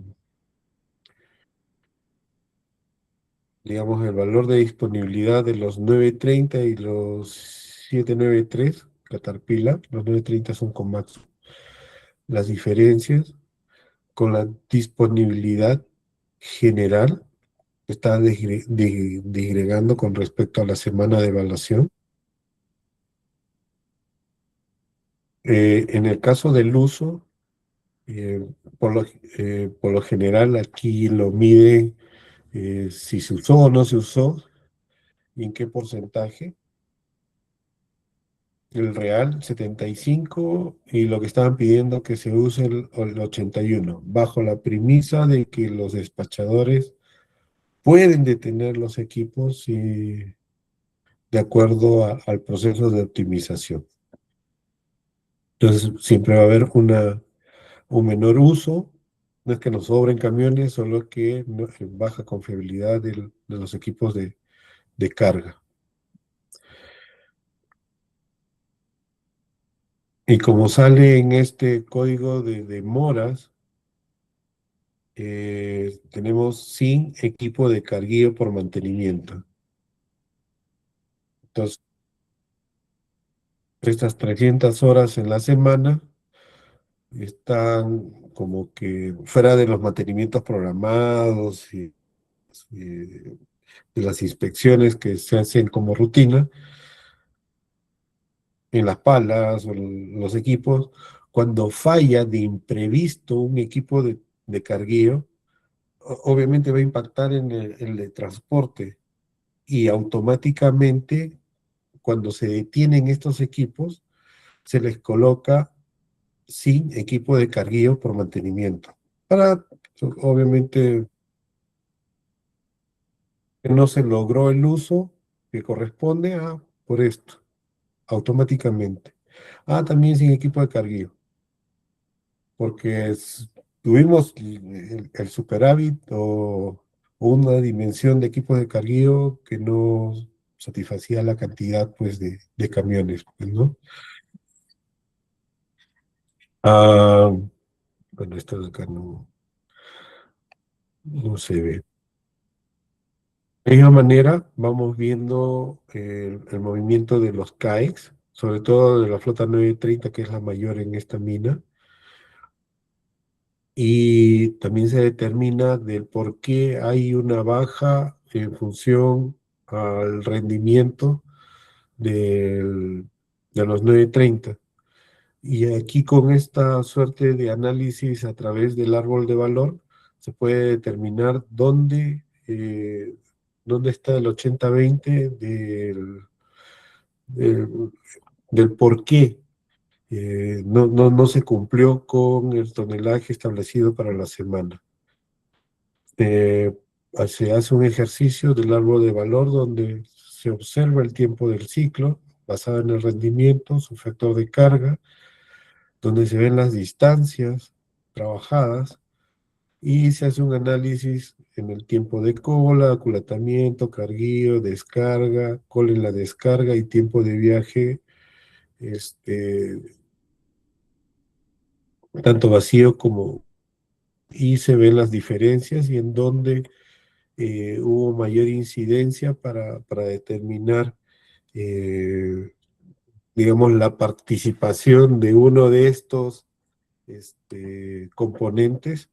digamos, el valor de disponibilidad de los 930 y los 793 Caterpillar. Los 930 son con Max. Las diferencias con la disponibilidad general está disgregando con respecto a la semana de evaluación. En el caso del uso, eh, por lo general aquí lo mide si se usó o no se usó y en qué porcentaje. El real 75 y lo que estaban pidiendo que se use el 81, bajo la premisa de que los despachadores pueden detener los equipos de acuerdo al proceso de optimización. Entonces siempre va a haber un menor uso, no es que nos sobren camiones, solo que baja confiabilidad de los equipos de carga. Y como sale en este código de demoras, tenemos sin equipo de carguillo por mantenimiento. Entonces, estas 300 horas en la semana están como que fuera de los mantenimientos programados y de las inspecciones que se hacen como rutina en las palas o en los equipos. Cuando falla de imprevisto un equipo de carguillo, obviamente va a impactar en el de transporte y automáticamente cuando se detienen estos equipos, se les coloca sin equipo de carguillo por mantenimiento. Para, obviamente, que no se logró el uso que corresponde por esto, automáticamente. También sin equipo de carguillo, porque tuvimos el superávit o una dimensión de equipo de carguillo que no satisfacía la cantidad pues de camiones, pues, ¿no? Ah, bueno, esto de acá no se ve. De igual manera, vamos viendo el movimiento de los CAEX, sobre todo de la flota 930, que es la mayor en esta mina, y también se determina del por qué hay una baja en función al rendimiento de los 930. Y aquí con esta suerte de análisis a través del árbol de valor, se puede determinar dónde está el 80-20 del, del por qué no se cumplió con el tonelaje establecido para la semana. Eh, Se hace un ejercicio del árbol de valor donde se observa el tiempo del ciclo basado en el rendimiento, su factor de carga, donde se ven las distancias trabajadas y se hace un análisis en el tiempo de cola, aculatamiento, carguillo, descarga, cola en la descarga y tiempo de viaje, este, tanto vacío como, y se ven las diferencias y en dónde hubo mayor incidencia para determinar, eh, digamos, la participación de uno de estos componentes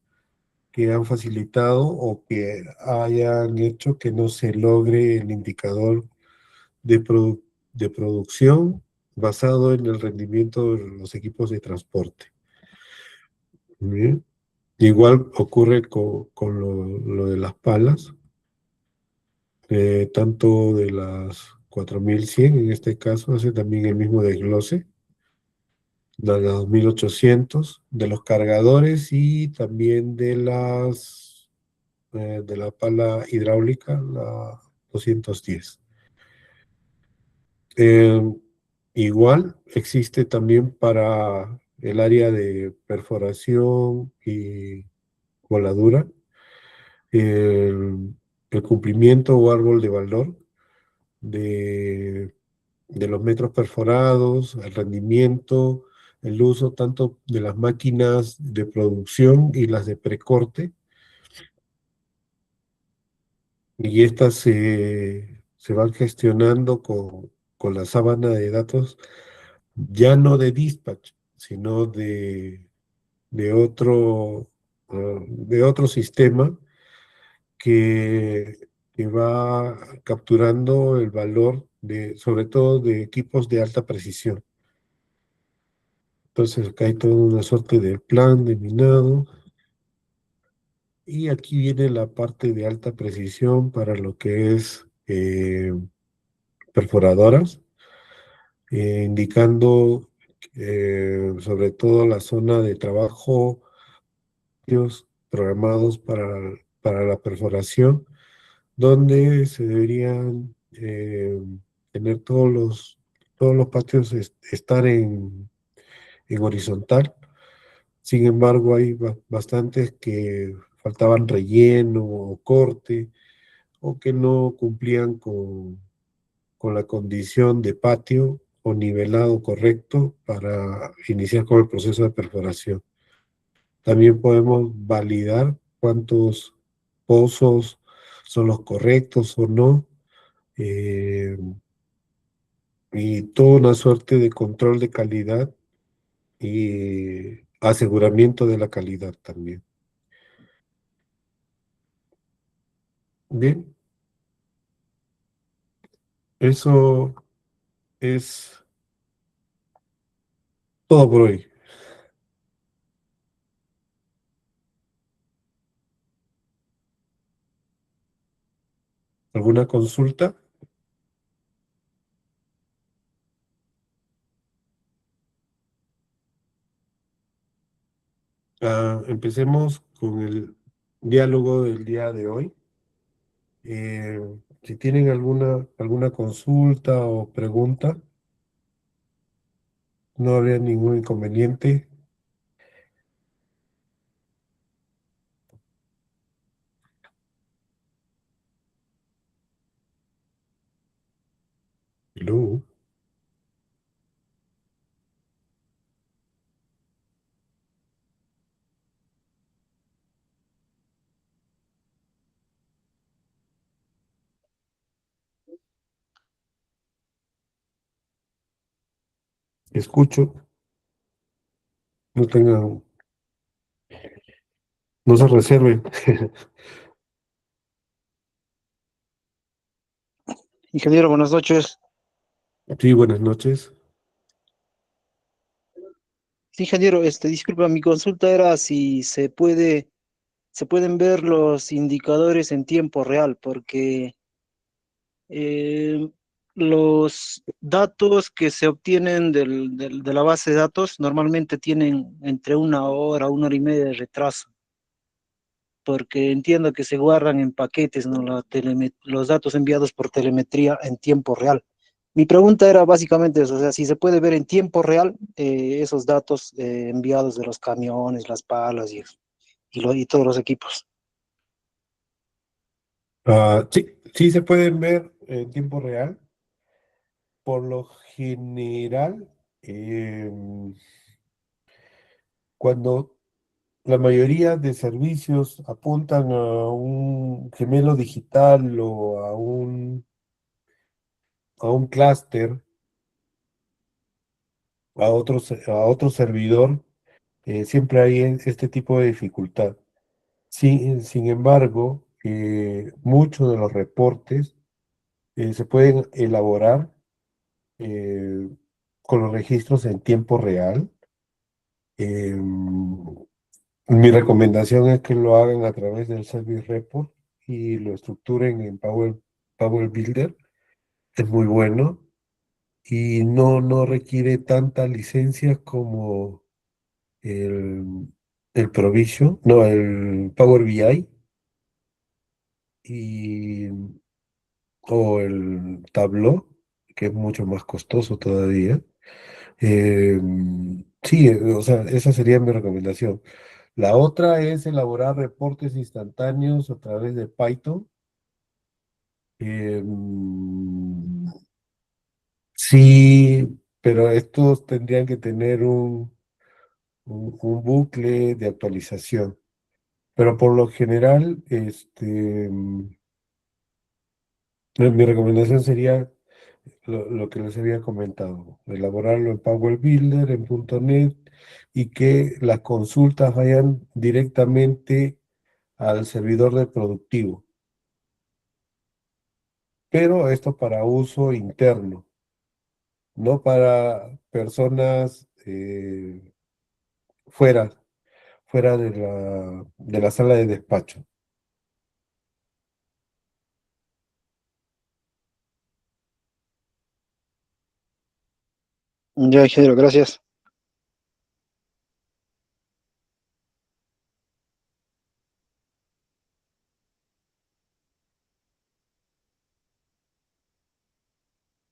que han facilitado o que hayan hecho que no se logre el indicador de, de producción basado en el rendimiento de los equipos de transporte. Bien. Igual ocurre con lo de las palas, tanto de las 4100 en este caso, hace también el mismo desglose, de las 2800, de los cargadores y también de la pala hidráulica, la 210. Eh, Igual existe también para el área de perforación y coladura. el cumplimiento o árbol de valor de, de los metros perforados, el rendimiento, el uso tanto de las máquinas de producción y las de precorte, y estas se van gestionando con la sábana de datos, ya no de dispatch, sino de otro, de otro sistema que, que va capturando el valor de, sobre todo de equipos de alta precisión. Entonces acá hay toda una suerte de plan de minado. Y aquí viene la parte de alta precisión para lo que es perforadoras, indicando sobre todo la zona de trabajo ellos programados para la perforación, donde se deberían tener todos los patios estar en horizontal. Sin embargo, hay bastantes que faltaban relleno o corte o que no cumplían con la condición de patio o nivelado correcto para iniciar con el proceso de perforación. También podemos validar cuántos pozos son los correctos o no, eh, y toda una suerte de control de calidad y aseguramiento de la calidad también. Bien, eso es todo por hoy. ¿Alguna consulta? Empecemos con el diálogo del día de hoy. Eh, si tienen alguna consulta o pregunta, no habría ningún inconveniente. Hello, escucho, no tengan, no se reserven. Ingeniero, buenas noches. Sí, buenas noches. Sí, ingeniero, disculpa, mi consulta era si se pueden ver los indicadores en tiempo real, porque eh, los datos que se obtienen de la base de datos normalmente tienen entre una hora y media de retraso, porque entiendo que se guardan en paquetes, ¿no? Los datos enviados por telemetría en tiempo real. Mi pregunta era básicamente eso, o sea, si se puede ver en tiempo real esos datos enviados de los camiones, las palas y todos los equipos. Sí, sí se pueden ver en tiempo real. Por lo general, cuando la mayoría de servicios apuntan a un gemelo digital o a un clúster, a otro servidor, siempre hay este tipo de dificultad. Sin embargo, muchos de los reportes se pueden elaborar eh, con los registros en tiempo real. Mi recomendación es que lo hagan a través del Service Report y lo estructuren en Power Builder. Es muy bueno y no requiere tanta licencia como el, el Provision, no, el Power BI y, o el Tableau, que es mucho más costoso todavía. Eh, sí, o sea, esa sería mi recomendación. La otra es elaborar reportes instantáneos a través de Python Em, sí, pero estos tendrían que tener un bucle de actualización. Pero por lo general, mi recomendación sería lo que les había comentado, elaborarlo en Power Builder, en .NET, y que las consultas vayan directamente al servidor de productivo. Pero esto para uso interno, no para personas fuera, fuera de la sala de despacho. Ya, ingeniero, gracias.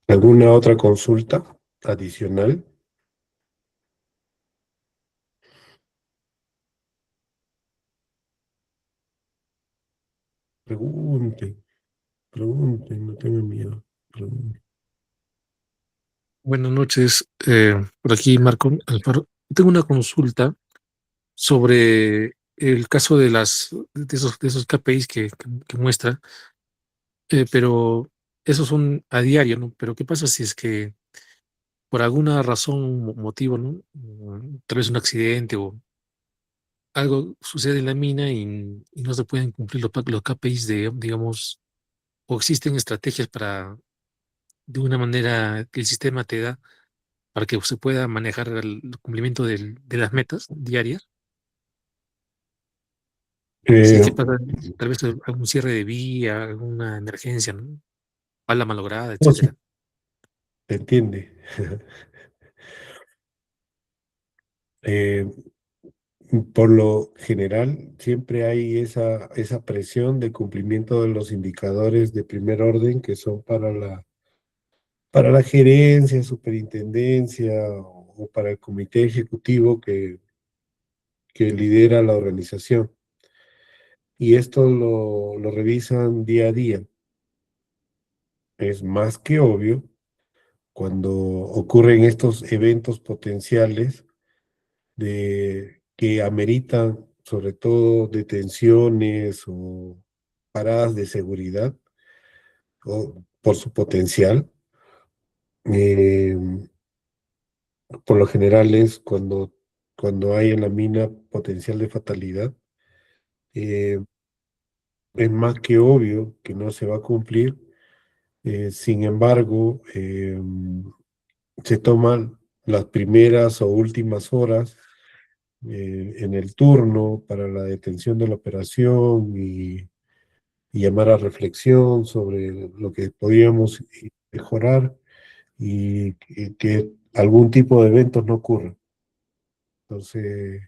¿Alguna otra consulta adicional? Pregunten, pregunten, no tengan miedo. Pregunten. Buenas noches, por aquí Marco Alfaro. Tengo una consulta sobre el caso de esos KPIs que muestra, pero esos son a diario, ¿no? Pero ¿qué pasa si es que por alguna razón, motivo, ¿no? Tal vez un accidente o algo sucede en la mina y no se pueden cumplir los KPIs digamos, o existen estrategias para, de una manera que el sistema te da para que se pueda manejar el cumplimiento de las metas diarias. Si es Eh, que pasa tal vez algún cierre de vía, alguna emergencia, ¿no? Bala malograda, no, sí, etcétera. se entiende. Eh, por lo general, siempre hay esa presión de cumplimiento de los indicadores de primer orden que son para la gerencia, superintendencia o para el comité ejecutivo que lidera la organización. Y esto lo revisan día a día. Es más que obvio cuando ocurren estos eventos potenciales que ameritan sobre todo detenciones o paradas de seguridad o por su potencial. Eh, por lo general es cuando hay en la mina potencial de fatalidad. eh, es más que obvio que no se va a cumplir. Sin embargo, se toman las primeras o últimas horas en el turno para la detención de la operación y llamar a reflexión sobre lo que podríamos mejorar y que algún tipo de eventos no ocurra. Entonces,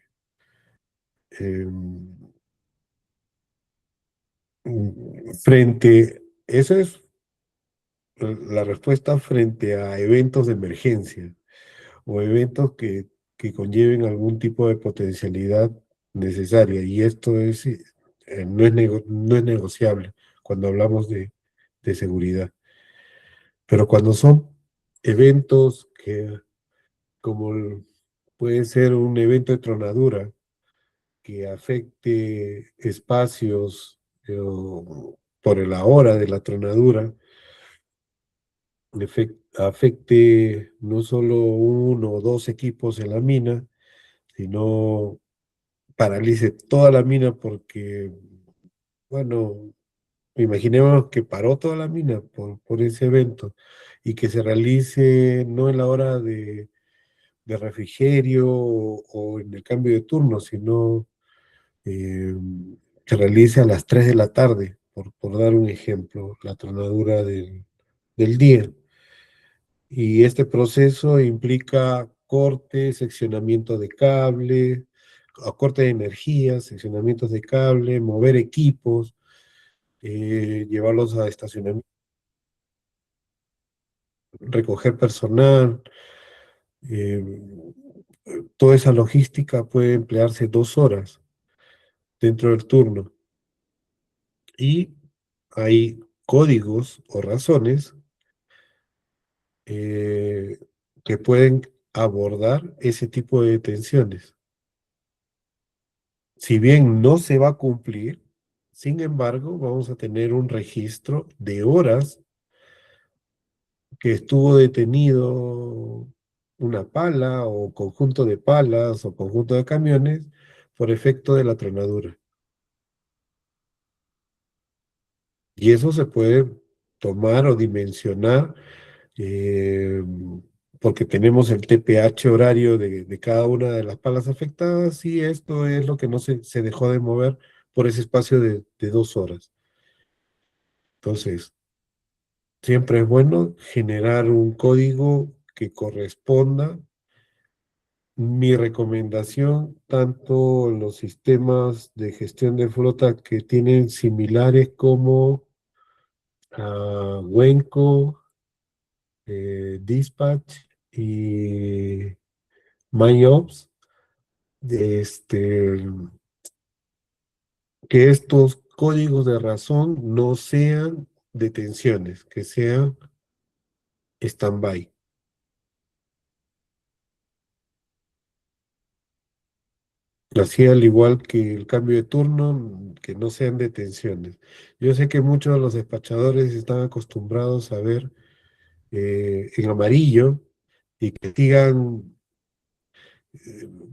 eh, esa es la respuesta frente a eventos de emergencia o eventos que conlleven algún tipo de potencialidad necesaria. Y esto no es negociable cuando hablamos de seguridad. Pero cuando son eventos como puede ser un evento de tronadura, que afecte espacios por la hora de la tronadura, afecte no solo uno o dos equipos en la mina, sino paralice toda la mina porque, bueno, imaginemos que paró toda la mina por ese evento y que se realice no en la hora de refrigerio o en el cambio de turno, sino eh, se realice a las 3 de la tarde, por dar un ejemplo, la tronadura del día. Y este proceso implica corte, seccionamiento de cable, corte de energía, seccionamientos de cable, mover equipos, llevarlos a estacionamiento, recoger personal. eh, Toda esa logística puede emplearse 2 horas dentro del turno. Y hay códigos o razones que pueden abordar ese tipo de detenciones. Si bien no se va a cumplir, sin embargo, vamos a tener un registro de horas que estuvo detenido una pala o conjunto de palas o conjunto de camiones por efecto de la tronadura. Y eso se puede tomar o dimensionar eh, porque tenemos el TPH horario de cada una de las palas afectadas y esto es lo que no se dejó de mover por ese espacio de 2 horas. Entonces, siempre es bueno generar un código que corresponda. Mi recomendación, tanto los sistemas de gestión de flota que tienen similares como Wenco, Dispatch y MyOps, este, que estos códigos de razón no sean detenciones, que sean stand-by. Así al igual que el cambio de turno, que no sean detenciones. Yo sé que muchos de los despachadores están acostumbrados a ver en amarillo y que sigan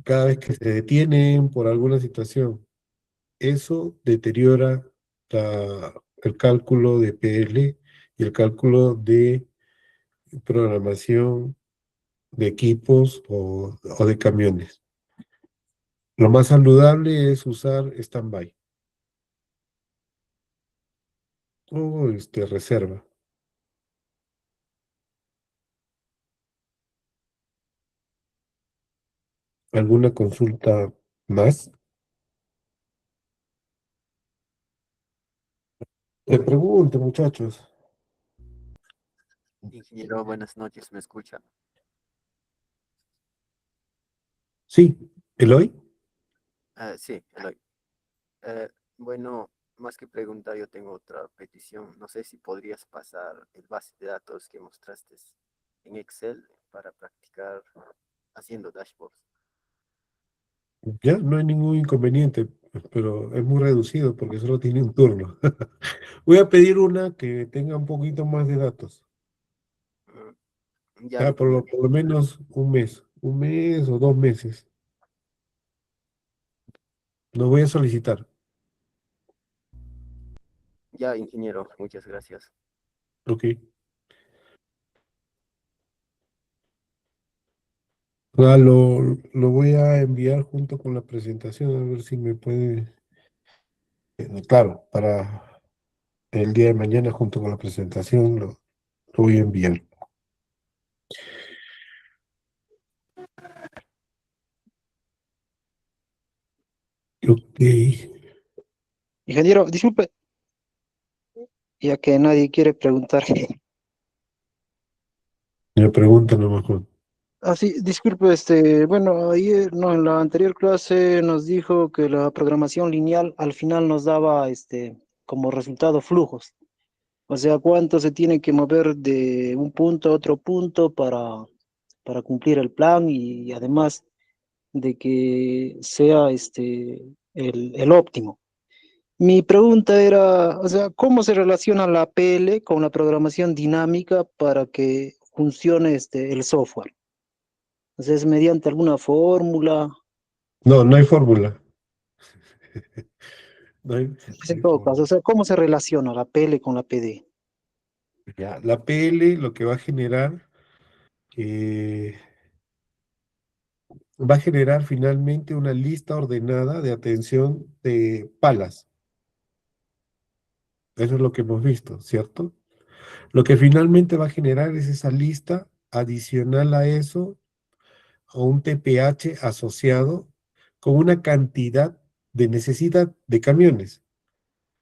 cada vez que se detienen por alguna situación. Eso deteriora el cálculo de PL y el cálculo de programación de equipos o de camiones. Lo más saludable es usar stand-by o reserva. ¿Alguna consulta más? Te pregunto, muchachos. Ingeniero, buenas noches, ¿me escucha? Sí, Eloy. Sí, Eloy. Eh, bueno, más que preguntar, yo tengo otra petición. No sé si podrías pasar el base de datos que mostraste en Excel para practicar haciendo dashboards. Ya, no hay ningún inconveniente, pero es muy reducido porque solo tiene un turno. Voy a pedir una que tenga un poquito más de datos. Ya, ingeniero. Por lo menos un mes o 2 meses. Lo voy a solicitar. Ya, ingeniero, muchas gracias. Ok. Lo voy a enviar junto con la presentación, a ver si me puede. Claro, para el día de mañana junto con la presentación lo voy a enviar. Ok. Ingeniero, disculpe, ya que nadie quiere preguntar. Me preguntan a lo mejor. Ah, sí, disculpe, bueno, ayer, no, en la anterior clase nos dijo que la programación lineal al final nos daba, como resultado flujos. O sea, cuánto se tiene que mover de un punto a otro punto para cumplir el plan y además de que sea, el óptimo. Mi pregunta era, o sea, ¿cómo se relaciona la PL con la programación dinámica para que funcione, el software? O sea, ¿es mediante alguna fórmula? No, no hay fórmula. No hay, Pues no en hay todo caso, o fórmula. sea, ¿cómo se relaciona la PL con la PD? Ya, la PL lo que eh, va a generar finalmente una lista ordenada de atención de palas. Eso es lo que hemos visto, ¿cierto? Lo que finalmente va a generar es esa lista adicional a eso, a un TPH asociado con una cantidad de necesidad de camiones.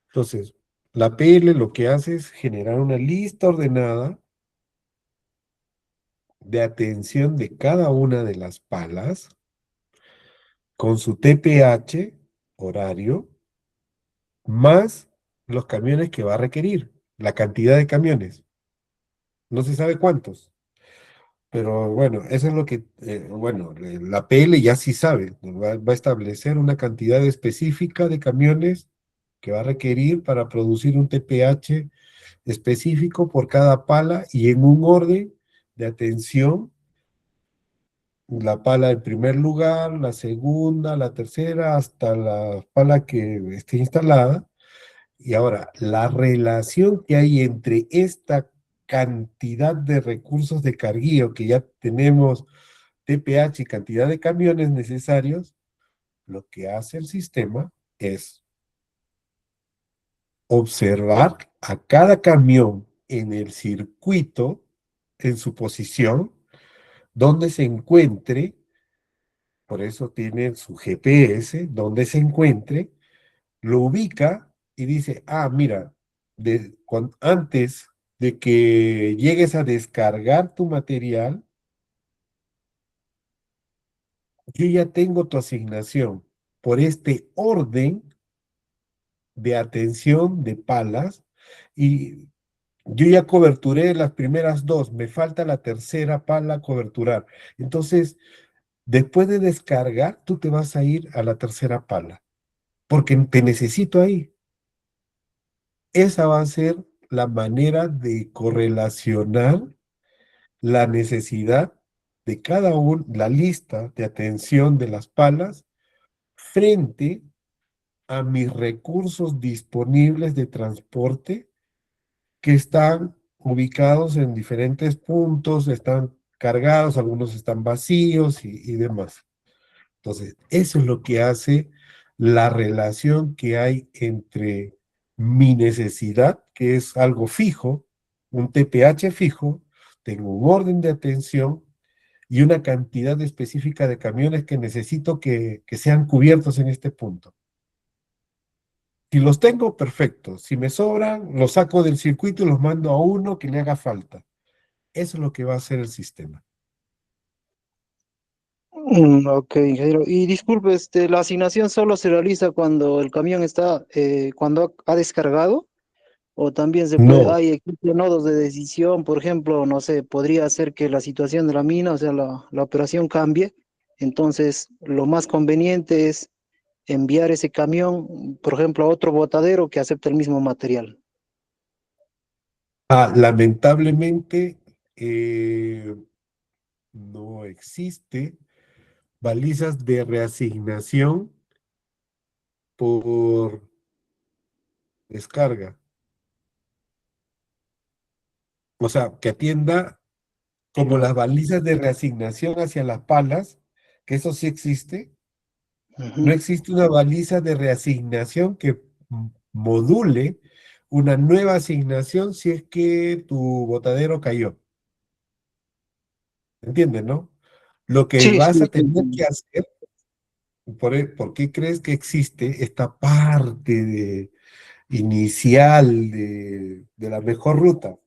Entonces, la PL lo que hace es generar una lista ordenada de atención de cada una de las palas con su TPH horario más los camiones que va a requerir la cantidad de camiones. No se sabe cuántos. Pero bueno, eso es lo que, bueno, la PL ya sí sabe, ¿no? Va a establecer una cantidad específica de camiones que va a requerir para producir un TPH específico por cada pala y en un orden de atención, la pala en primer lugar, la segunda, la tercera, hasta la pala que esté instalada. Y ahora, la relación que hay entre esta cantidad de recursos de carguío que ya tenemos, TPH y cantidad de camiones necesarios, lo que hace el sistema es observar a cada camión en el circuito, en su posición, donde se encuentre, por eso tiene su GPS, donde se encuentre, lo ubica y dice, ah, mira, antes de que llegues a descargar tu material, yo ya tengo tu asignación por este orden de atención de palas y yo ya coberturé las primeras dos, me falta la tercera pala coberturar. Entonces, después de descargar, tú te vas a ir a la tercera pala, porque te necesito ahí. Esa va a ser la manera de correlacionar la necesidad de cada uno, la lista de atención de las palas frente a mis recursos disponibles de transporte que están ubicados en diferentes puntos, están cargados, algunos están vacíos y demás. Entonces, eso es lo que hace la relación que hay entre mi necesidad, que es algo fijo, un TPH fijo, tengo un orden de atención y una cantidad específica de camiones que necesito que sean cubiertos en este punto. Si los tengo, perfecto. Si me sobran, los saco del circuito y los mando a uno que le haga falta. Eso es lo que va a hacer el sistema. Ok, ingeniero. Y disculpe, ¿la asignación solo se realiza cuando el camión está, cuando ha descargado? ¿O también se puede, No. hay existen nodos de decisión, por ejemplo, no sé, podría ser que la situación de la mina, o sea, la operación cambie? Entonces, lo más conveniente es enviar ese camión, por ejemplo, a otro botadero que acepte el mismo material. Lamentablemente, no existe balizas de reasignación por descarga. O sea, que atienda como las balizas de reasignación hacia las palas, que eso sí existe. No Ujú. existe una baliza de reasignación que module una nueva asignación si es que tu botadero cayó. ¿Entiendes, no? Lo que Sí, vas sí, a sí, tener que hacer, ¿por qué crees que existe esta parte inicial de la mejor ruta?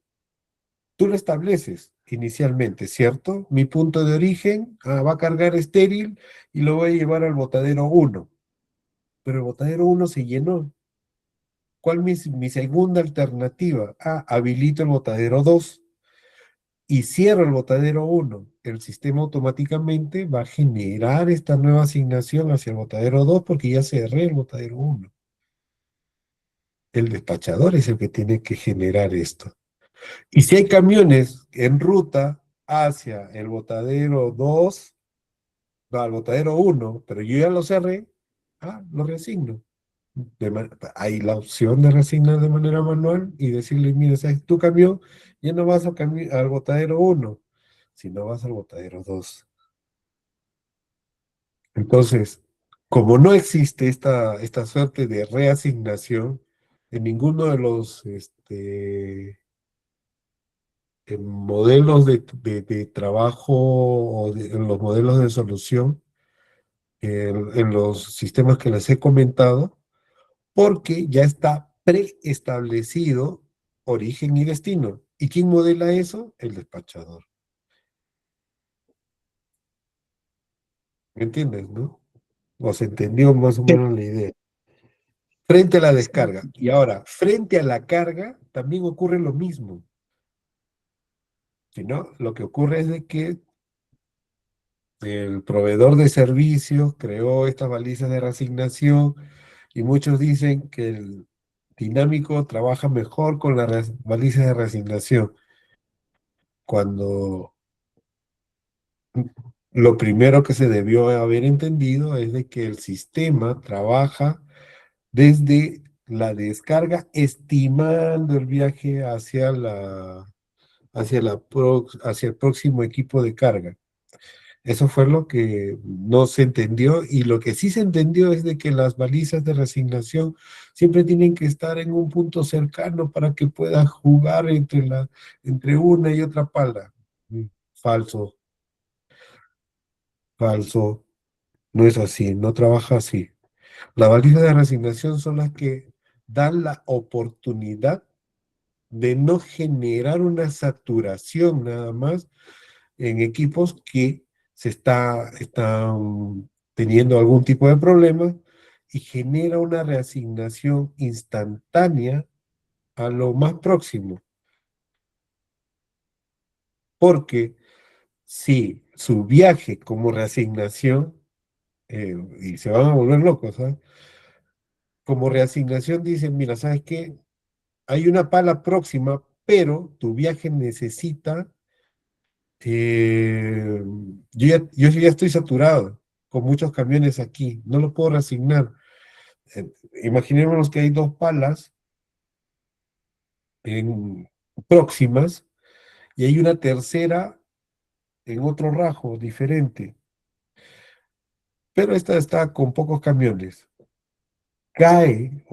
Tú lo estableces inicialmente, ¿cierto? Mi punto de origen va a cargar estéril y lo voy a llevar al botadero 1, pero el botadero 1 se llenó. ¿Cuál es mi segunda alternativa? Habilito el botadero 2 y cierro el botadero 1. El sistema automáticamente va a generar esta nueva asignación hacia el botadero 2 porque ya cerré el botadero 1. El despachador es el que tiene que generar esto. Y si hay camiones en ruta hacia el botadero 2, no, al botadero 1, pero yo ya lo cerré, lo reasigno. Hay la opción de reasignar de manera manual y decirle, mira, ¿sabes? Tu camión ya no vas al botadero 1, sino vas al botadero 2. Entonces, como no existe esta suerte de reasignación en ninguno de los en modelos de trabajo o en los modelos de solución, en los sistemas que les he comentado, porque ya está preestablecido origen y destino. ¿Y quién modela eso? El despachador. ¿Me entiendes, no? ¿O se entendió más o sí, menos la idea? Frente a la sí. descarga. Y ahora, frente a la carga, también ocurre lo mismo. ¿No? Lo que ocurre es de que el proveedor de servicios creó estas balizas de reasignación y muchos dicen que el dinámico trabaja mejor con las balizas de reasignación, cuando lo primero que se debió haber entendido es de que el sistema trabaja desde la descarga, estimando el viaje hacia el próximo equipo de carga. Eso fue lo que no se entendió, y lo que sí se entendió es de que las balizas de resignación siempre tienen que estar en un punto cercano para que pueda jugar entre una y otra pala. Falso, falso, no es así, no trabaja así. Las balizas de resignación son las que dan la oportunidad de no generar una saturación nada más en equipos que están teniendo algún tipo de problema, y genera una reasignación instantánea a lo más próximo. Porque si su viaje como reasignación, y se van a volver locos, ¿ah? Como reasignación dicen, mira, ¿sabes qué? Hay una pala próxima, pero tu viaje necesita, yo ya estoy saturado con muchos camiones aquí, no lo puedo reasignar. Imaginémonos que hay dos palas en, próximas, y hay una tercera en otro rajo diferente, pero esta está con pocos camiones. Cae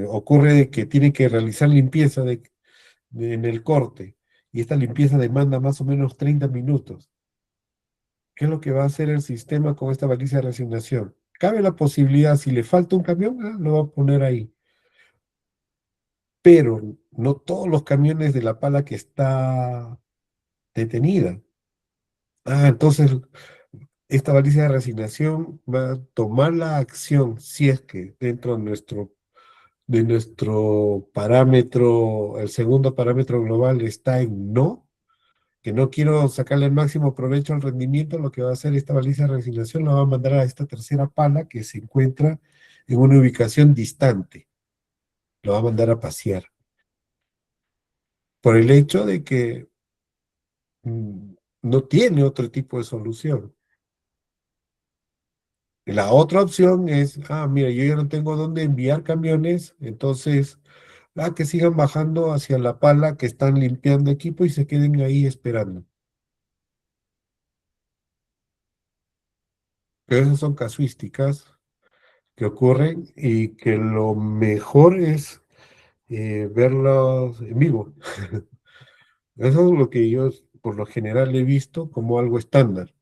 ocurre de que tiene que realizar limpieza en el corte, y esta limpieza demanda más o menos 30 minutos. ¿Qué es lo que va a hacer el sistema con esta baliza de reasignación? Cabe la posibilidad, si le falta un camión, lo va a poner ahí. Pero no todos los camiones de la pala que está detenida. Entonces esta baliza de reasignación va a tomar la acción si es que dentro de nuestro parámetro, el segundo parámetro global está en no, que no quiero sacarle el máximo provecho al rendimiento. Lo que va a hacer esta baliza de reasignación la va a mandar a esta tercera pala que se encuentra en una ubicación distante. Lo va a mandar a pasear. Por el hecho de que no tiene otro tipo de solución. La otra opción es, mira, yo ya no tengo dónde enviar camiones, entonces, que sigan bajando hacia la pala que están limpiando equipo y se queden ahí esperando. Pero esas son casuísticas que ocurren, y que lo mejor es verlos en vivo. Eso es lo que yo por lo general he visto como algo estándar.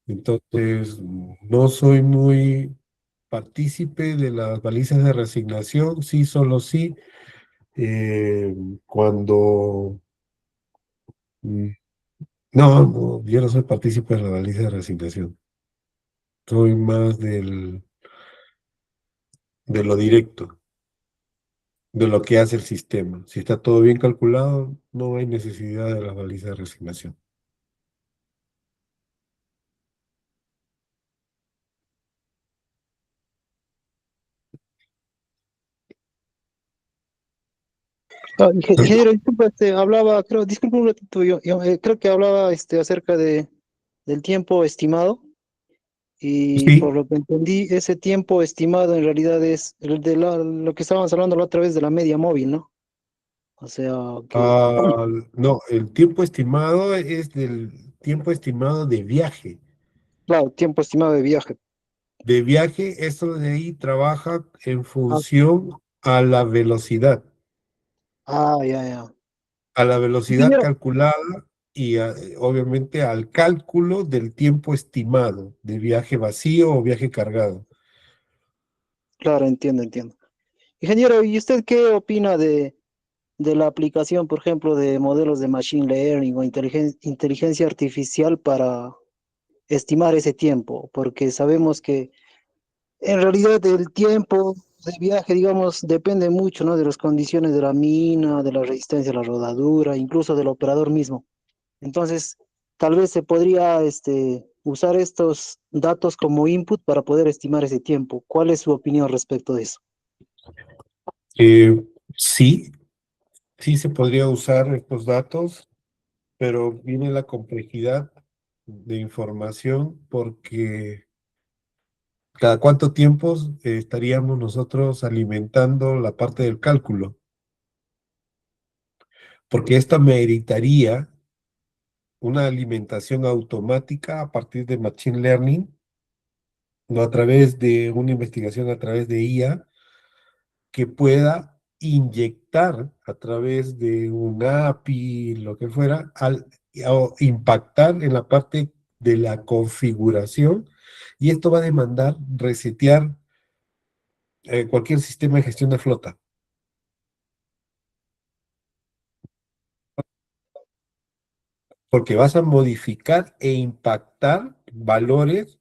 Entonces, no soy muy partícipe de las balizas de reasignación, sí, solo sí, cuando... mm, no, no, yo no soy partícipe de la baliza de reasignación. Soy más de lo directo, de lo que hace el sistema. Si está todo bien calculado, no hay necesidad de las balizas de reasignación. Ingeniero, disculpa, hablaba, creo, disculpa un ratito, creo que hablaba acerca del tiempo estimado, y por Sí, lo que entendí, ese tiempo estimado en realidad es lo que estábamos hablando la otra vez de la media móvil, ¿no? O sea, que, no, el tiempo estimado es del tiempo estimado de viaje. claro, tiempo estimado de viaje. De viaje, esto de ahí trabaja en Ah, función a la velocidad, ya, ya. a la velocidad Ingeniero, calculada, y obviamente al cálculo del tiempo estimado de viaje vacío o viaje cargado. claro, entiendo, entiendo. Ingeniero, ¿y usted qué opina de la aplicación, por ejemplo, de modelos de machine learning o inteligencia artificial para estimar ese tiempo? Porque sabemos que en realidad el tiempo de viaje, digamos, depende mucho, ¿no? De las condiciones de la mina, de la resistencia a la rodadura, incluso del operador mismo. Entonces, tal vez se podría, usar estos datos como input para poder estimar ese tiempo. ¿Cuál es su opinión respecto de eso? Eh, sí, sí se podría usar estos datos, pero viene la complejidad de información porque cada cuánto tiempo estaríamos nosotros alimentando la parte del cálculo, porque esto meritaría una alimentación automática a partir de Machine Learning, no a través de una investigación a través de IA, que pueda inyectar a través de un API, lo que fuera, o impactar en la parte de la configuración, y esto va a demandar resetear cualquier sistema de gestión de flota, porque vas a modificar e impactar valores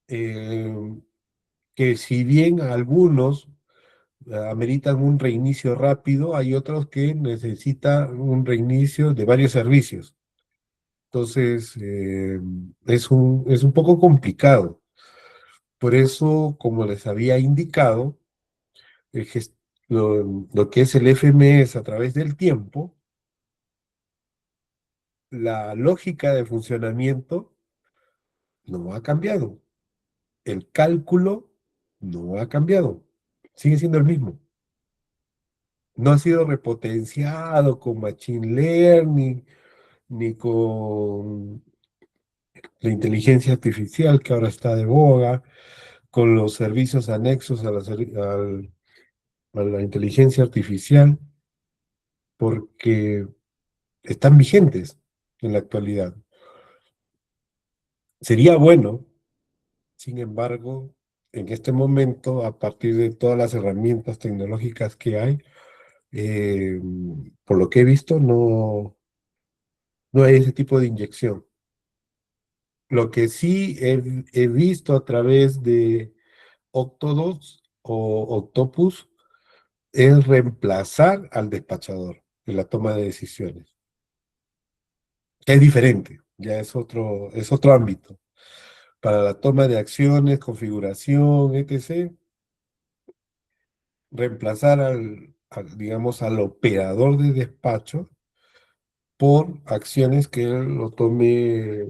eh, que si bien algunos ameritan un reinicio rápido, hay otros que necesitan un reinicio de varios servicios. Entonces, es un poco complicado. Por eso, como les había indicado, el lo que es el FMS a través del tiempo, la lógica de funcionamiento no ha cambiado. El cálculo no ha cambiado. Sigue siendo el mismo. No ha sido repotenciado con Machine Learning ni con la inteligencia artificial que ahora está de boga, con los servicios anexos a la inteligencia artificial, porque están vigentes en la actualidad. Sería bueno, sin embargo, en este momento, a partir de todas las herramientas tecnológicas que hay, eh, por lo que he visto, no hay ese tipo de inyección. Lo que sí he visto a través de Octodos o Octopus es reemplazar al despachador en la toma de decisiones. Es diferente, ya es otro ámbito. Para la toma de acciones, configuración, etc., reemplazar digamos, al operador de despacho por acciones que él lo tome,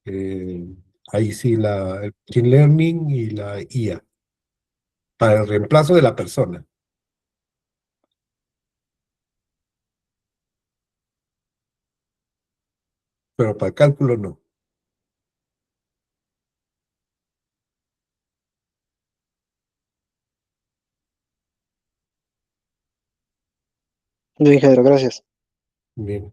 eh, ahí sí, el Machine Learning y la IA, para el reemplazo de la persona, pero para el cálculo no. Bien, Jairo, gracias. Bien.